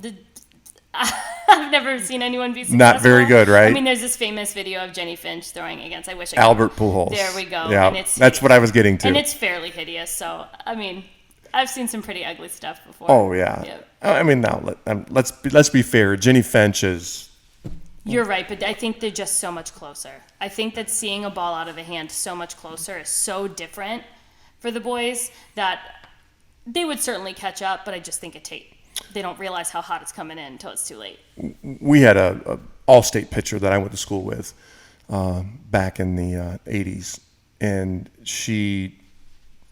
I've never seen anyone be successful. Not very good, right? I mean, there's this famous video of Jenny Finch throwing against, Albert Pujols. There we go. Yeah, and that's what I was getting to. And it's fairly hideous. So, I mean, I've seen some pretty ugly stuff before. Oh, yeah. Yep. I mean, now, let's be fair. Jenny Finch is... You're right, but I think they're just so much closer. I think that seeing a ball out of the hand so much closer is so different for the boys that they would certainly catch up, but I just think they don't realize how hot it's coming in until it's too late. We had a all-state pitcher that I went to school with back in the 80s, and she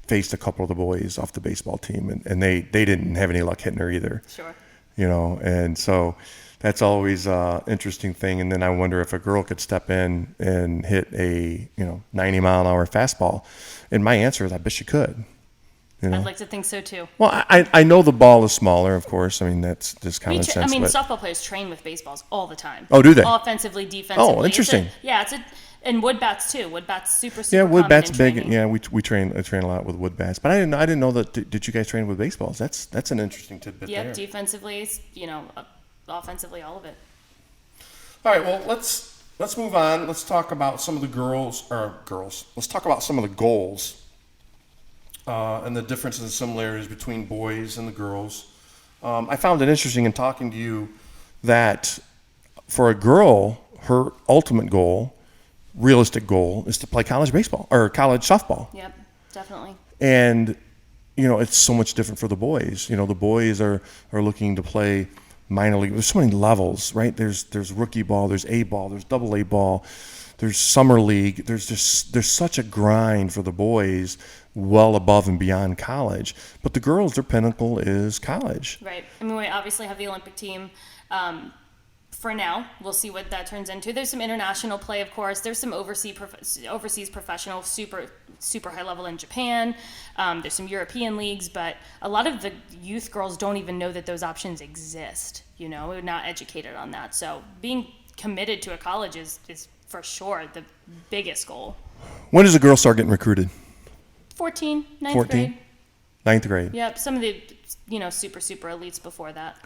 faced a couple of the boys off the baseball team, and they didn't have any luck hitting her either. Sure. And so that's always an interesting thing. And then I wonder if a girl could step in and hit a 90-mile-an-hour fastball. And my answer is I bet she could. I'd like to think so too. Well, I know the ball is smaller, of course. I mean, that's just common sense. I mean, softball players train with baseballs all the time. Oh, do they? Offensively, defensively. Oh, interesting. And wood bats too. Wood bats super. Yeah, wood bats big. Yeah, we train. I train a lot with wood bats. But I didn't know that. Did you guys train with baseballs? That's an interesting tidbit there. Yep, defensively, offensively, all of it. All right. Well, let's move on. Let's talk about some of the girls. Let's talk about some of the goals. And the differences and similarities between boys and the girls. I found it interesting in talking to you that for a girl, her ultimate goal, realistic goal, is to play college baseball or college softball. Yep, definitely. And, it's so much different for the boys. The boys are looking to play minor league. There's so many levels, right? There's rookie ball, there's A ball, there's double A ball, there's summer league. There's such a grind for the boys, well above and beyond college. But the girls, their pinnacle is college. Right. I mean, we obviously have the Olympic team. For now, we'll see what that turns into. There's some international play, of course. There's some overseas professional, super high level in Japan. There's some European leagues, but a lot of the youth girls don't even know that those options exist. We're not educated on that. So being committed to a college is for sure the biggest goal. When does a girl start getting recruited? 14, ninth grade. Ninth grade. Yep, some of the super elites before that.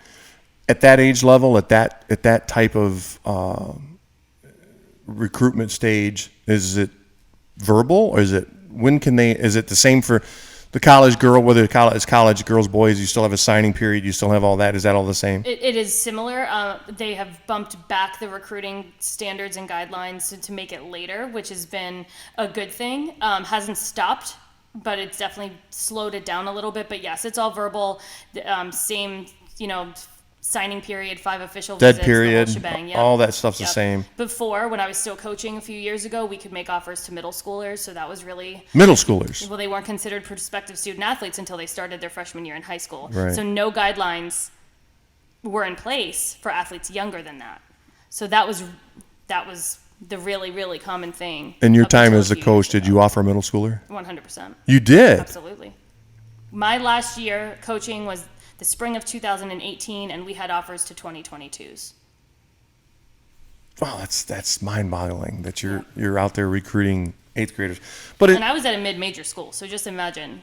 At that age level, at that type of recruitment stage, is it verbal or is it the same for The college girl, whether it's college girls, boys, you still have a signing period. You still have all that. Is that all the same? It is similar. They have bumped back the recruiting standards and guidelines to make it later, which has been a good thing. Hasn't stopped, but it's definitely slowed it down a little bit. But yes, it's all verbal. Same, signing period, 5 official Dead visits, period, the whole shebang. Yep. all that stuff's the same. Before, when I was still coaching a few years ago, we could make offers to middle schoolers, so that was really... Middle schoolers? Well, they weren't considered prospective student athletes until they started their freshman year in high school. Right. So no guidelines were in place for athletes younger than that. So that was the really, really common thing. In your up time until as a a few coach, years did ago. you offer a middle schooler? 100%. You did? Absolutely. My last year coaching was the spring of 2018, and we had offers to 2022s. Wow, that's mind-boggling that you're out there recruiting 8th graders. But And I was at a mid-major school, so just imagine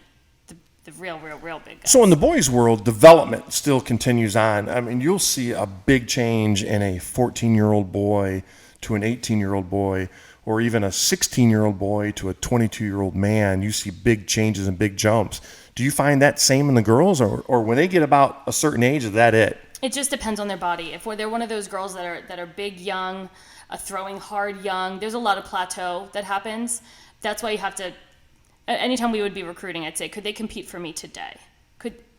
the real big guys. So in the boys' world, development still continues on. I mean, you'll see a big change in a 14-year-old boy to an 18-year-old boy, or even a 16-year-old boy to a 22-year-old man. You see big changes and big jumps. Do you find that same in the girls, or when they get about a certain age, is that it? It just depends on their body. If they're one of those girls that are big, young, throwing hard, young, there's a lot of plateau that happens. That's why you have to. Anytime we would be recruiting, I'd say, could they compete for me today?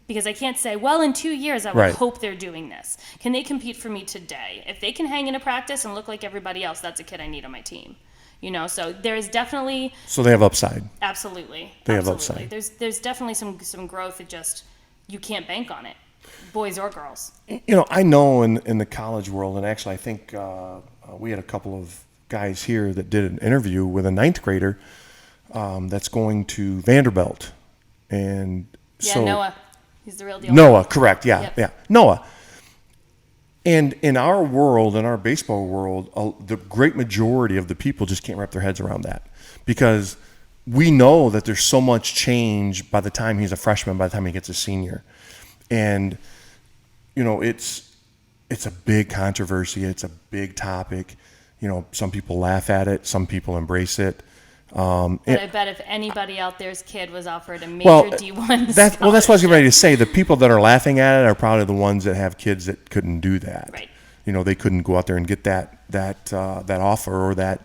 Because I can't say, well, in 2 years, I would Right. hope they're doing this. Can they compete for me today? If they can hang in a practice and look like everybody else, that's a kid I need on my team. So there is definitely. So they have upside. Absolutely. They have Absolutely. upside. There's definitely some growth that just, you can't bank on it, boys or girls. I know in the college world, and actually I think we had a couple of guys here that did an interview with a 9th grader that's going to Vanderbilt. And Yeah, so Noah. He's the real deal. Noah, correct. Yeah, Yep. yeah. Noah. And in our world, in our baseball world, the great majority of the people just can't wrap their heads around that, because we know that there's so much change by the time he's a freshman, by the time he gets a senior. And, it's a big controversy. It's a big topic. Some people laugh at it. Some people embrace it. But I bet if anybody out there's kid was offered a major Well, D1 that's what I was scholarship. getting ready to say. The people that are laughing at it are probably the ones that have kids that couldn't do that. Right. They couldn't go out there and get that offer or that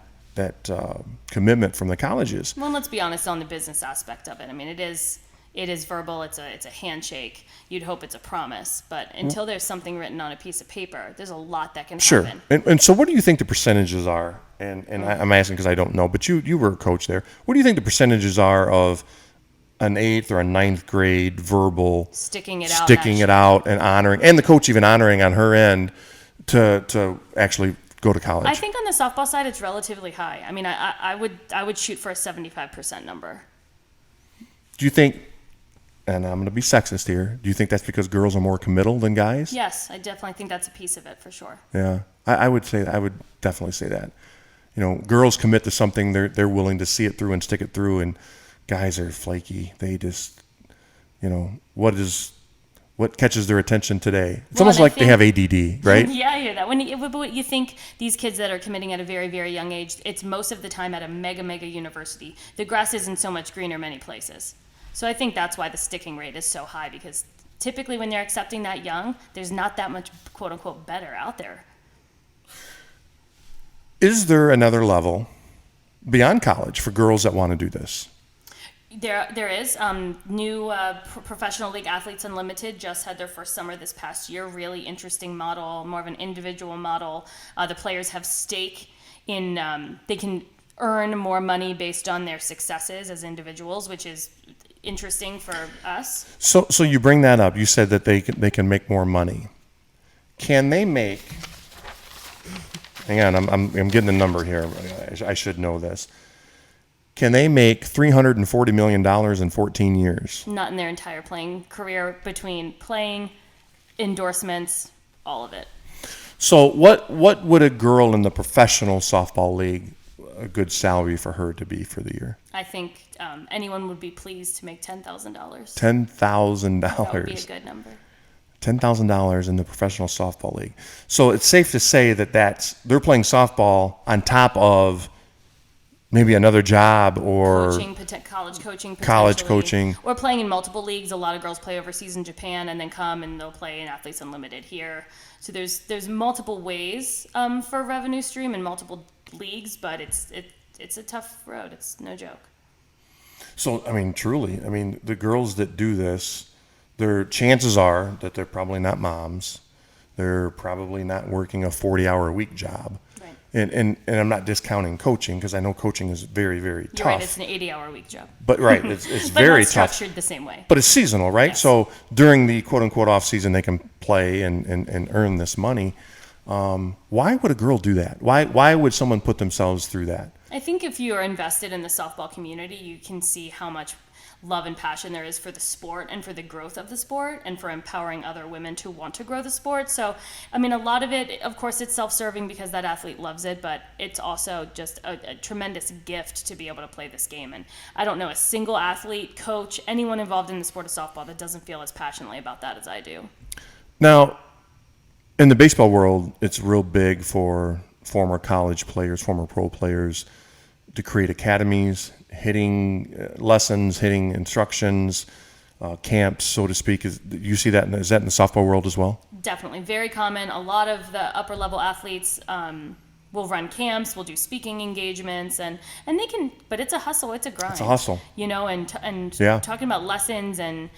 commitment from the colleges. Well, let's be honest on the business aspect of it. I mean, it is verbal. It's a handshake. You'd hope it's a promise, but until there's something written on a piece of paper, there's a lot that can Sure. happen. And so what do you think the percentages are? And I'm asking because I don't know, but you were a coach there. What do you think the percentages are of an 8th or a 9th grade verbal Sticking it out and honoring, and the coach even honoring on her end to actually go to college? I think on the softball side, it's relatively high. I mean, I would shoot for a 75% number. Do you think, and I'm going to be sexist here, do you think that's because girls are more committal than guys? Yes, I definitely think that's a piece of it for sure. Yeah, I would definitely say that. Girls commit to something, they're willing to see it through and stick it through, and guys are flaky. They just, what catches their attention today? It's almost like they have ADD, right? Yeah, I hear that. But you think these kids that are committing at a very, very young age, it's most of the time at a mega university. The grass isn't so much greener many places. So I think that's why the sticking rate is so high, because typically when they're accepting that young, there's not that much quote unquote better out there. Is there another level beyond college for girls that want to do this? There is. New Professional League Athletes Unlimited just had their first summer this past year. Really interesting model, more of an individual model. The players have stake in, they can earn more money based on their successes as individuals, which is interesting for us. So you bring that up. You said that they can make more money. Can they make? Hang on, I'm getting the number here. I should know this. Can they make $340 million in 14 years? Not in their entire playing career, between playing, endorsements, all of it. So what would a girl in the professional softball league, a good salary for her to be for the year? I think anyone would be pleased to make $10,000. $10,000. That would be a good number. $10,000 in the professional softball league. So it's safe to say that they're playing softball on top of maybe another job or college coaching, college potentially, coaching. or playing in multiple leagues. A lot of girls play overseas in Japan and then come and they'll play in Athletes Unlimited here. So there's multiple ways for revenue stream and multiple leagues, but it's a tough road. It's no joke. So, I mean, truly, I mean, the girls that do this, their chances are that they're probably not moms. They're probably not working a 40-hour-a-week job. Right. And I'm not discounting coaching because I know coaching is very, very tough. You're right, it's an 80-hour-a-week job. But right, it's but very not tough. structured the same way. But it's seasonal, right? Yes. So during the quote-unquote off-season, they can play and earn this money. Why would a girl do that? Why would someone put themselves through that? I think if you are invested in the softball community, you can see how much love and passion there is for the sport and for the growth of the sport and for empowering other women to want to grow the sport. So, I mean, a lot of it, of course, it's self-serving because that athlete loves it, but it's also just a tremendous gift to be able to play this game. And I don't know a single athlete, coach, anyone involved in the sport of softball that doesn't feel as passionately about that as I do. Now, in the baseball world, it's real big for former college players, former pro players to create academies, hitting lessons, hitting instructions, camps, so to speak. You see that? Is that in the softball world as well? Definitely. Very common. A lot of the upper level athletes will run camps, will do speaking engagements, and they can, but it's a hustle, it's a grind. It's a hustle. You know, and Yeah. talking about lessons and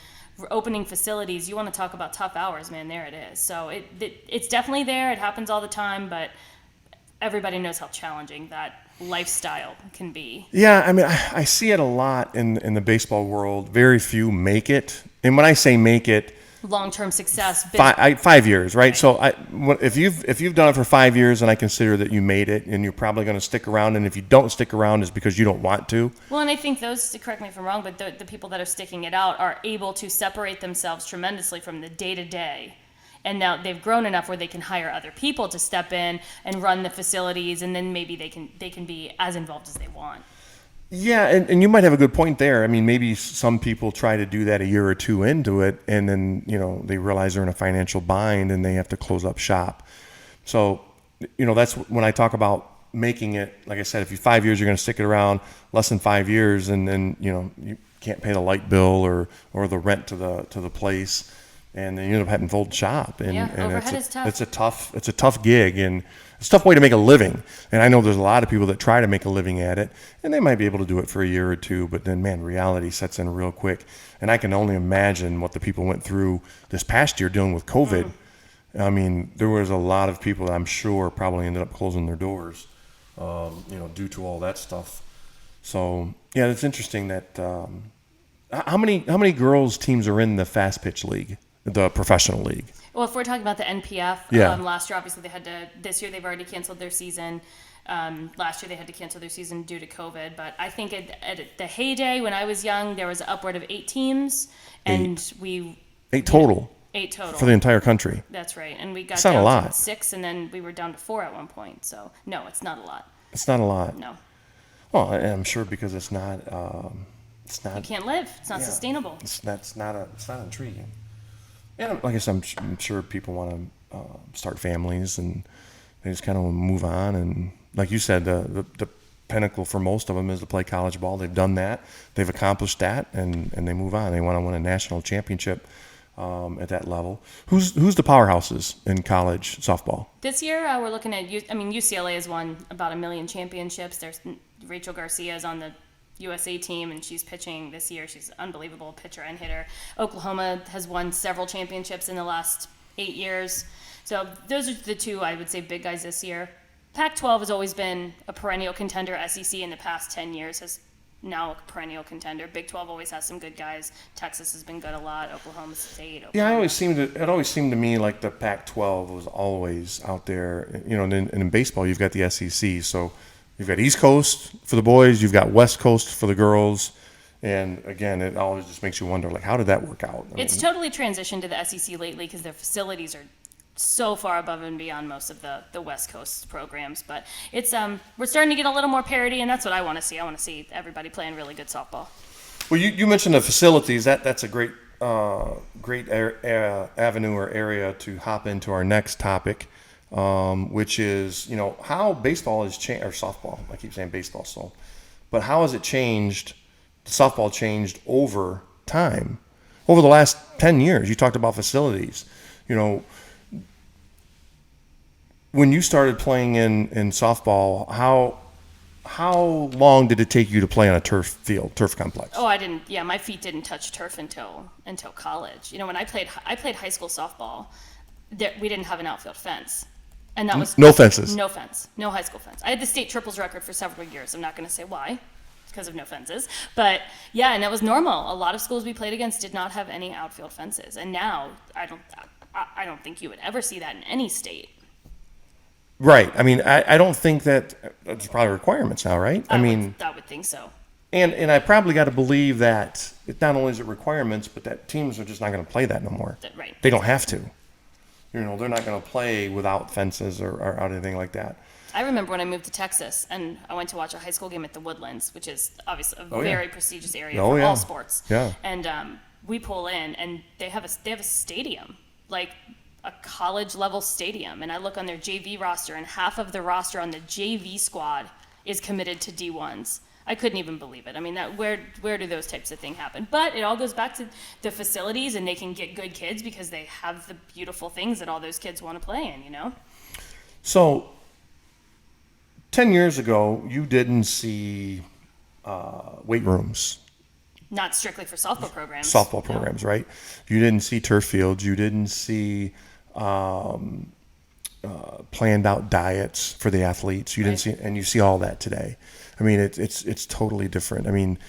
opening facilities, you want to talk about tough hours, man, there it is. So it's definitely there. It happens all the time, but everybody knows how challenging that lifestyle can be. Yeah, I mean, I see it a lot in the baseball world. Very few make it. And when I say make it, Long-term success. 5 years, right? So if you've done it for 5 years, and I consider that you made it, and you're probably going to stick around. And if you don't stick around, it's because you don't want to. Well, and I think those, correct me if I'm wrong, but the people that are sticking it out are able to separate themselves tremendously from the day-to-day. And now they've grown enough where they can hire other people to step in and run the facilities, and then maybe they can be as involved as they want. Yeah, and you might have a good point there. I mean, maybe some people try to do that a year or two into it, and then, they realize they're in a financial bind and they have to close up shop. So, that's when I talk about making it. Like I said, if you 5 years, you're going to stick it around. Less than 5 years, and then, you can't pay the light bill or the rent to the place. And then you end up having to fold shop, and overhead is tough. It's a tough gig, and it's a tough way to make a living. And I know there's a lot of people that try to make a living at it, and they might be able to do it for a year or two, but then, man, reality sets in real quick. And I can only imagine what the people went through this past year dealing with COVID. I mean, there was a lot of people that I'm sure probably ended up closing their doors, due to all that stuff. So yeah, it's interesting that how many girls teams are in the fast pitch league? The professional league. Well, if we're talking about the NPF, yeah. Last year, obviously, this year they've already canceled their season. Last year they had to cancel their season due to COVID. But I think at the heyday, when I was young, there was upward of 8 teams. And Eight total. 8 total. For the entire country. That's right. And we got it's not down a lot. to 6, and then we were down to 4 at one point. So, no, it's not a lot. It's not a lot. No. Well, I'm sure because it's not. You can't live. It's not sustainable. It's not intriguing. Yeah, like I said, I'm sure people want to start families, and they just kind of move on. And like you said, the pinnacle for most of them is to play college ball. They've done that. They've accomplished that, and they move on. They want to win a national championship at that level. Who's the powerhouses in college softball? This year, we're looking at, UCLA has won about 1 million championships. There's Rachel Garcia is on the USA team, and she's pitching this year. She's an unbelievable pitcher and hitter. Oklahoma has won several championships in the last 8 years. So those are the two, I would say, big guys this year. Pac-12 has always been a perennial contender. SEC in the past 10 years has now a perennial contender. Big 12 always has some good guys. Texas has been good a lot. Oklahoma State. Yeah, it always seemed to me like the Pac-12 was always out there. And in baseball, you've got the SEC, so you've got East Coast for the boys, you've got West Coast for the girls, and again, it always just makes you wonder, like, how did that work out? It's totally transitioned to the SEC lately because their facilities are so far above and beyond most of the West Coast programs. But it's we're starting to get a little more parity, and that's what I want to see. I want to see everybody playing really good softball. Well, you mentioned the facilities. That's a great avenue or area to hop into our next topic. Which is, how baseball has changed, or softball. I keep saying baseball, so but how has it changed? Softball changed over time, over the last 10 years. You talked about facilities. You know, when you started playing in softball, how long did it take you to play on a turf complex? Oh, I didn't. Yeah, my feet didn't touch turf until college. You know, when I played high school softball, we didn't have an outfield fence, and that was no fences. No fence, no high school fence. I had the state triples record for several years. I'm not going to say why, because of no fences. But yeah, and that was normal. A lot of schools we played against did not have any outfield fences, and now I don't think you would ever see that in any state. Right. I mean, I don't think that's probably requirements now, right? I would think so. And I probably got to believe that it not only is it requirements, but that teams are just not going to play that no more. Right. They don't have to. You know, they're not going to play without fences or anything like that. I remember when I moved to Texas and I went to watch a high school game at the Woodlands, which is obviously a very prestigious area for all sports. Yeah. And we pull in and they have a stadium, like a college level stadium. And I look on their JV roster and half of the roster on the JV squad is committed to D1s. I couldn't even believe it. I mean, where do those types of things happen? But it all goes back to the facilities, and they can get good kids because they have the beautiful things that all those kids want to play in, you know? So 10 years ago, you didn't see weight rooms. Not strictly for softball programs. Softball programs, right? You didn't see turf fields. You didn't see planned out diets for the athletes. You didn't see, and you see all that today. I mean, it's totally different. I mean,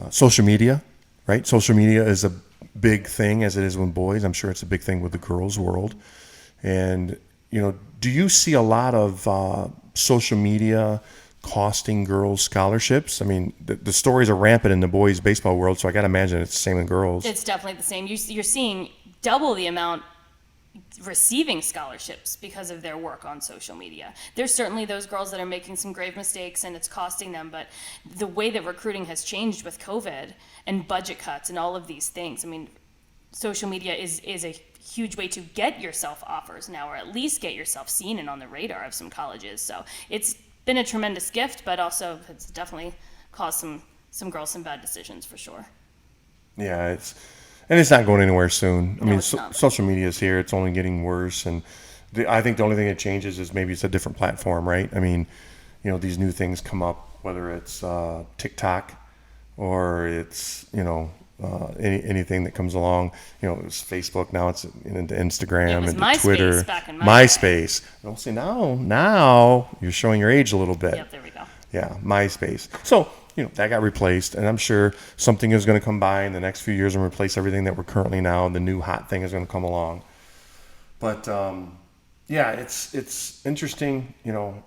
social media, right? Social media is a big thing as it is with boys. I'm sure it's a big thing with the girls' world. And, you know, do you see a lot of social media costing girls scholarships? I mean, the stories are rampant in the boys' baseball world, so I got to imagine it's the same in girls. It's definitely the same. You're seeing double the amount receiving scholarships because of their work on social media. There's certainly those girls that are making some grave mistakes and it's costing them, but the way that recruiting has changed with COVID and budget cuts and all of these things, I mean, social media is a huge way to get yourself offers now, or at least get yourself seen and on the radar of some colleges. So it's been a tremendous gift, but also it's definitely caused some girls some bad decisions for sure. Yeah, it's not going anywhere soon. I mean, not. Social media is here. It's only getting worse. And I think the only thing that changes is maybe it's a different platform, right? I mean, you know, these new things come up, whether it's TikTok or it's, you know, anything that comes along. You know, it's Facebook. Now it's into Instagram and MySpace Twitter. Back in my MySpace. Don't say now you're showing your age a little bit. Yep, there we go. Yeah, MySpace. So, you know, that got replaced, and I'm sure something is going to come by in the next few years and replace everything that we're currently now. The new hot thing is going to come along. But yeah, it's interesting, you know,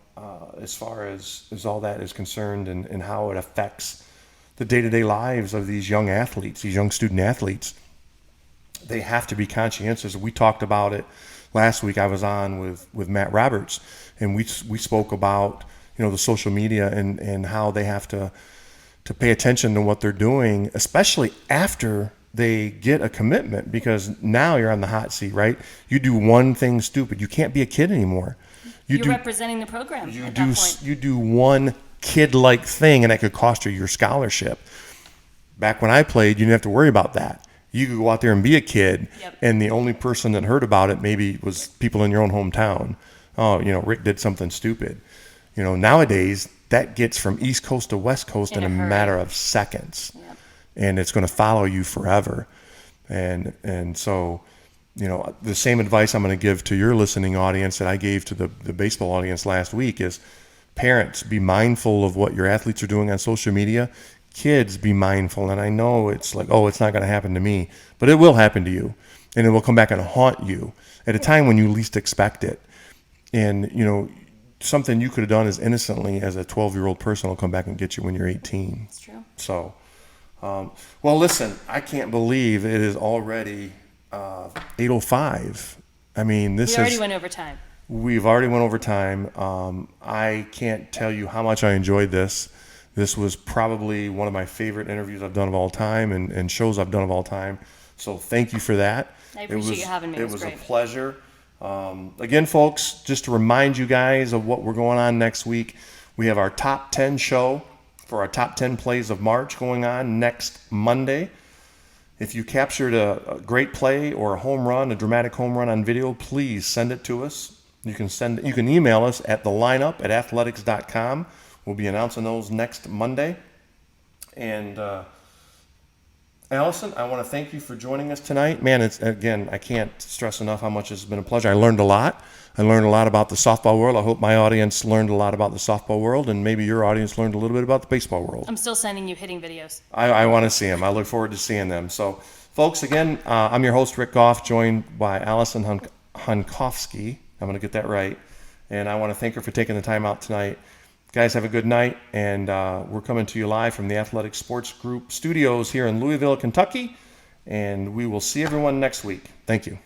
as far as all that is concerned, and how it affects the day-to-day lives of these young athletes, these young student athletes. They have to be conscientious. We talked about it last week. I was on with Matt Roberts, and we spoke about, you know, the social media and how they have to pay attention to what they're doing, especially after they get a commitment, because now you're on the hot seat, right? You do one thing stupid. You can't be a kid anymore. You're representing the program at that point. You do one kid-like thing, and that could cost you your scholarship. Back when I played, you didn't have to worry about that. You could go out there and be a kid, and the only person that heard about it maybe was people in your own hometown. Oh, you know, Rick did something stupid. You know, nowadays, that gets from East Coast to West Coast in a matter of seconds. Yep. And it's going to follow you forever. And so, you know, the same advice I'm going to give to your listening audience that I gave to the baseball audience last week is, parents, be mindful of what your athletes are doing on social media. Kids, be mindful. And I know it's like, oh, it's not going to happen to me. But it will happen to you. And it will come back and haunt you at a time when you least expect it. And, you know, something you could have done as innocently as a 12-year-old person will come back and get you when you're 18. It's true. So, well, listen, I can't believe it is already 8:05. I mean, We already went over time. We've already went over time. I can't tell you how much I enjoyed this. This was probably one of my favorite interviews I've done of all time, and shows I've done of all time. So thank you for that. I appreciate you having me. It was a pleasure. Again, folks, just to remind you guys of what we're going on next week, we have our top 10 show for our top 10 plays of March going on next Monday. If you captured a great play or a home run, a dramatic home run on video, please send it to us. You can email us at thelineup@athletics.com. We'll be announcing those next Monday. And Allison, I want to thank you for joining us tonight. Man, I can't stress enough how much it's been a pleasure. I learned a lot. I learned a lot about the softball world. I hope my audience learned a lot about the softball world, and maybe your audience learned a little bit about the baseball world. I'm still sending you hitting videos. I want to see them. I look forward to seeing them. So, folks, again, I'm your host, Rick Goff, joined by Allison Hankowski. I'm going to get that right. And I want to thank her for taking the time out tonight. Guys, have a good night. And we're coming to you live from the Athletic Sports Group studios here in Louisville, Kentucky. And we will see everyone next week. Thank you.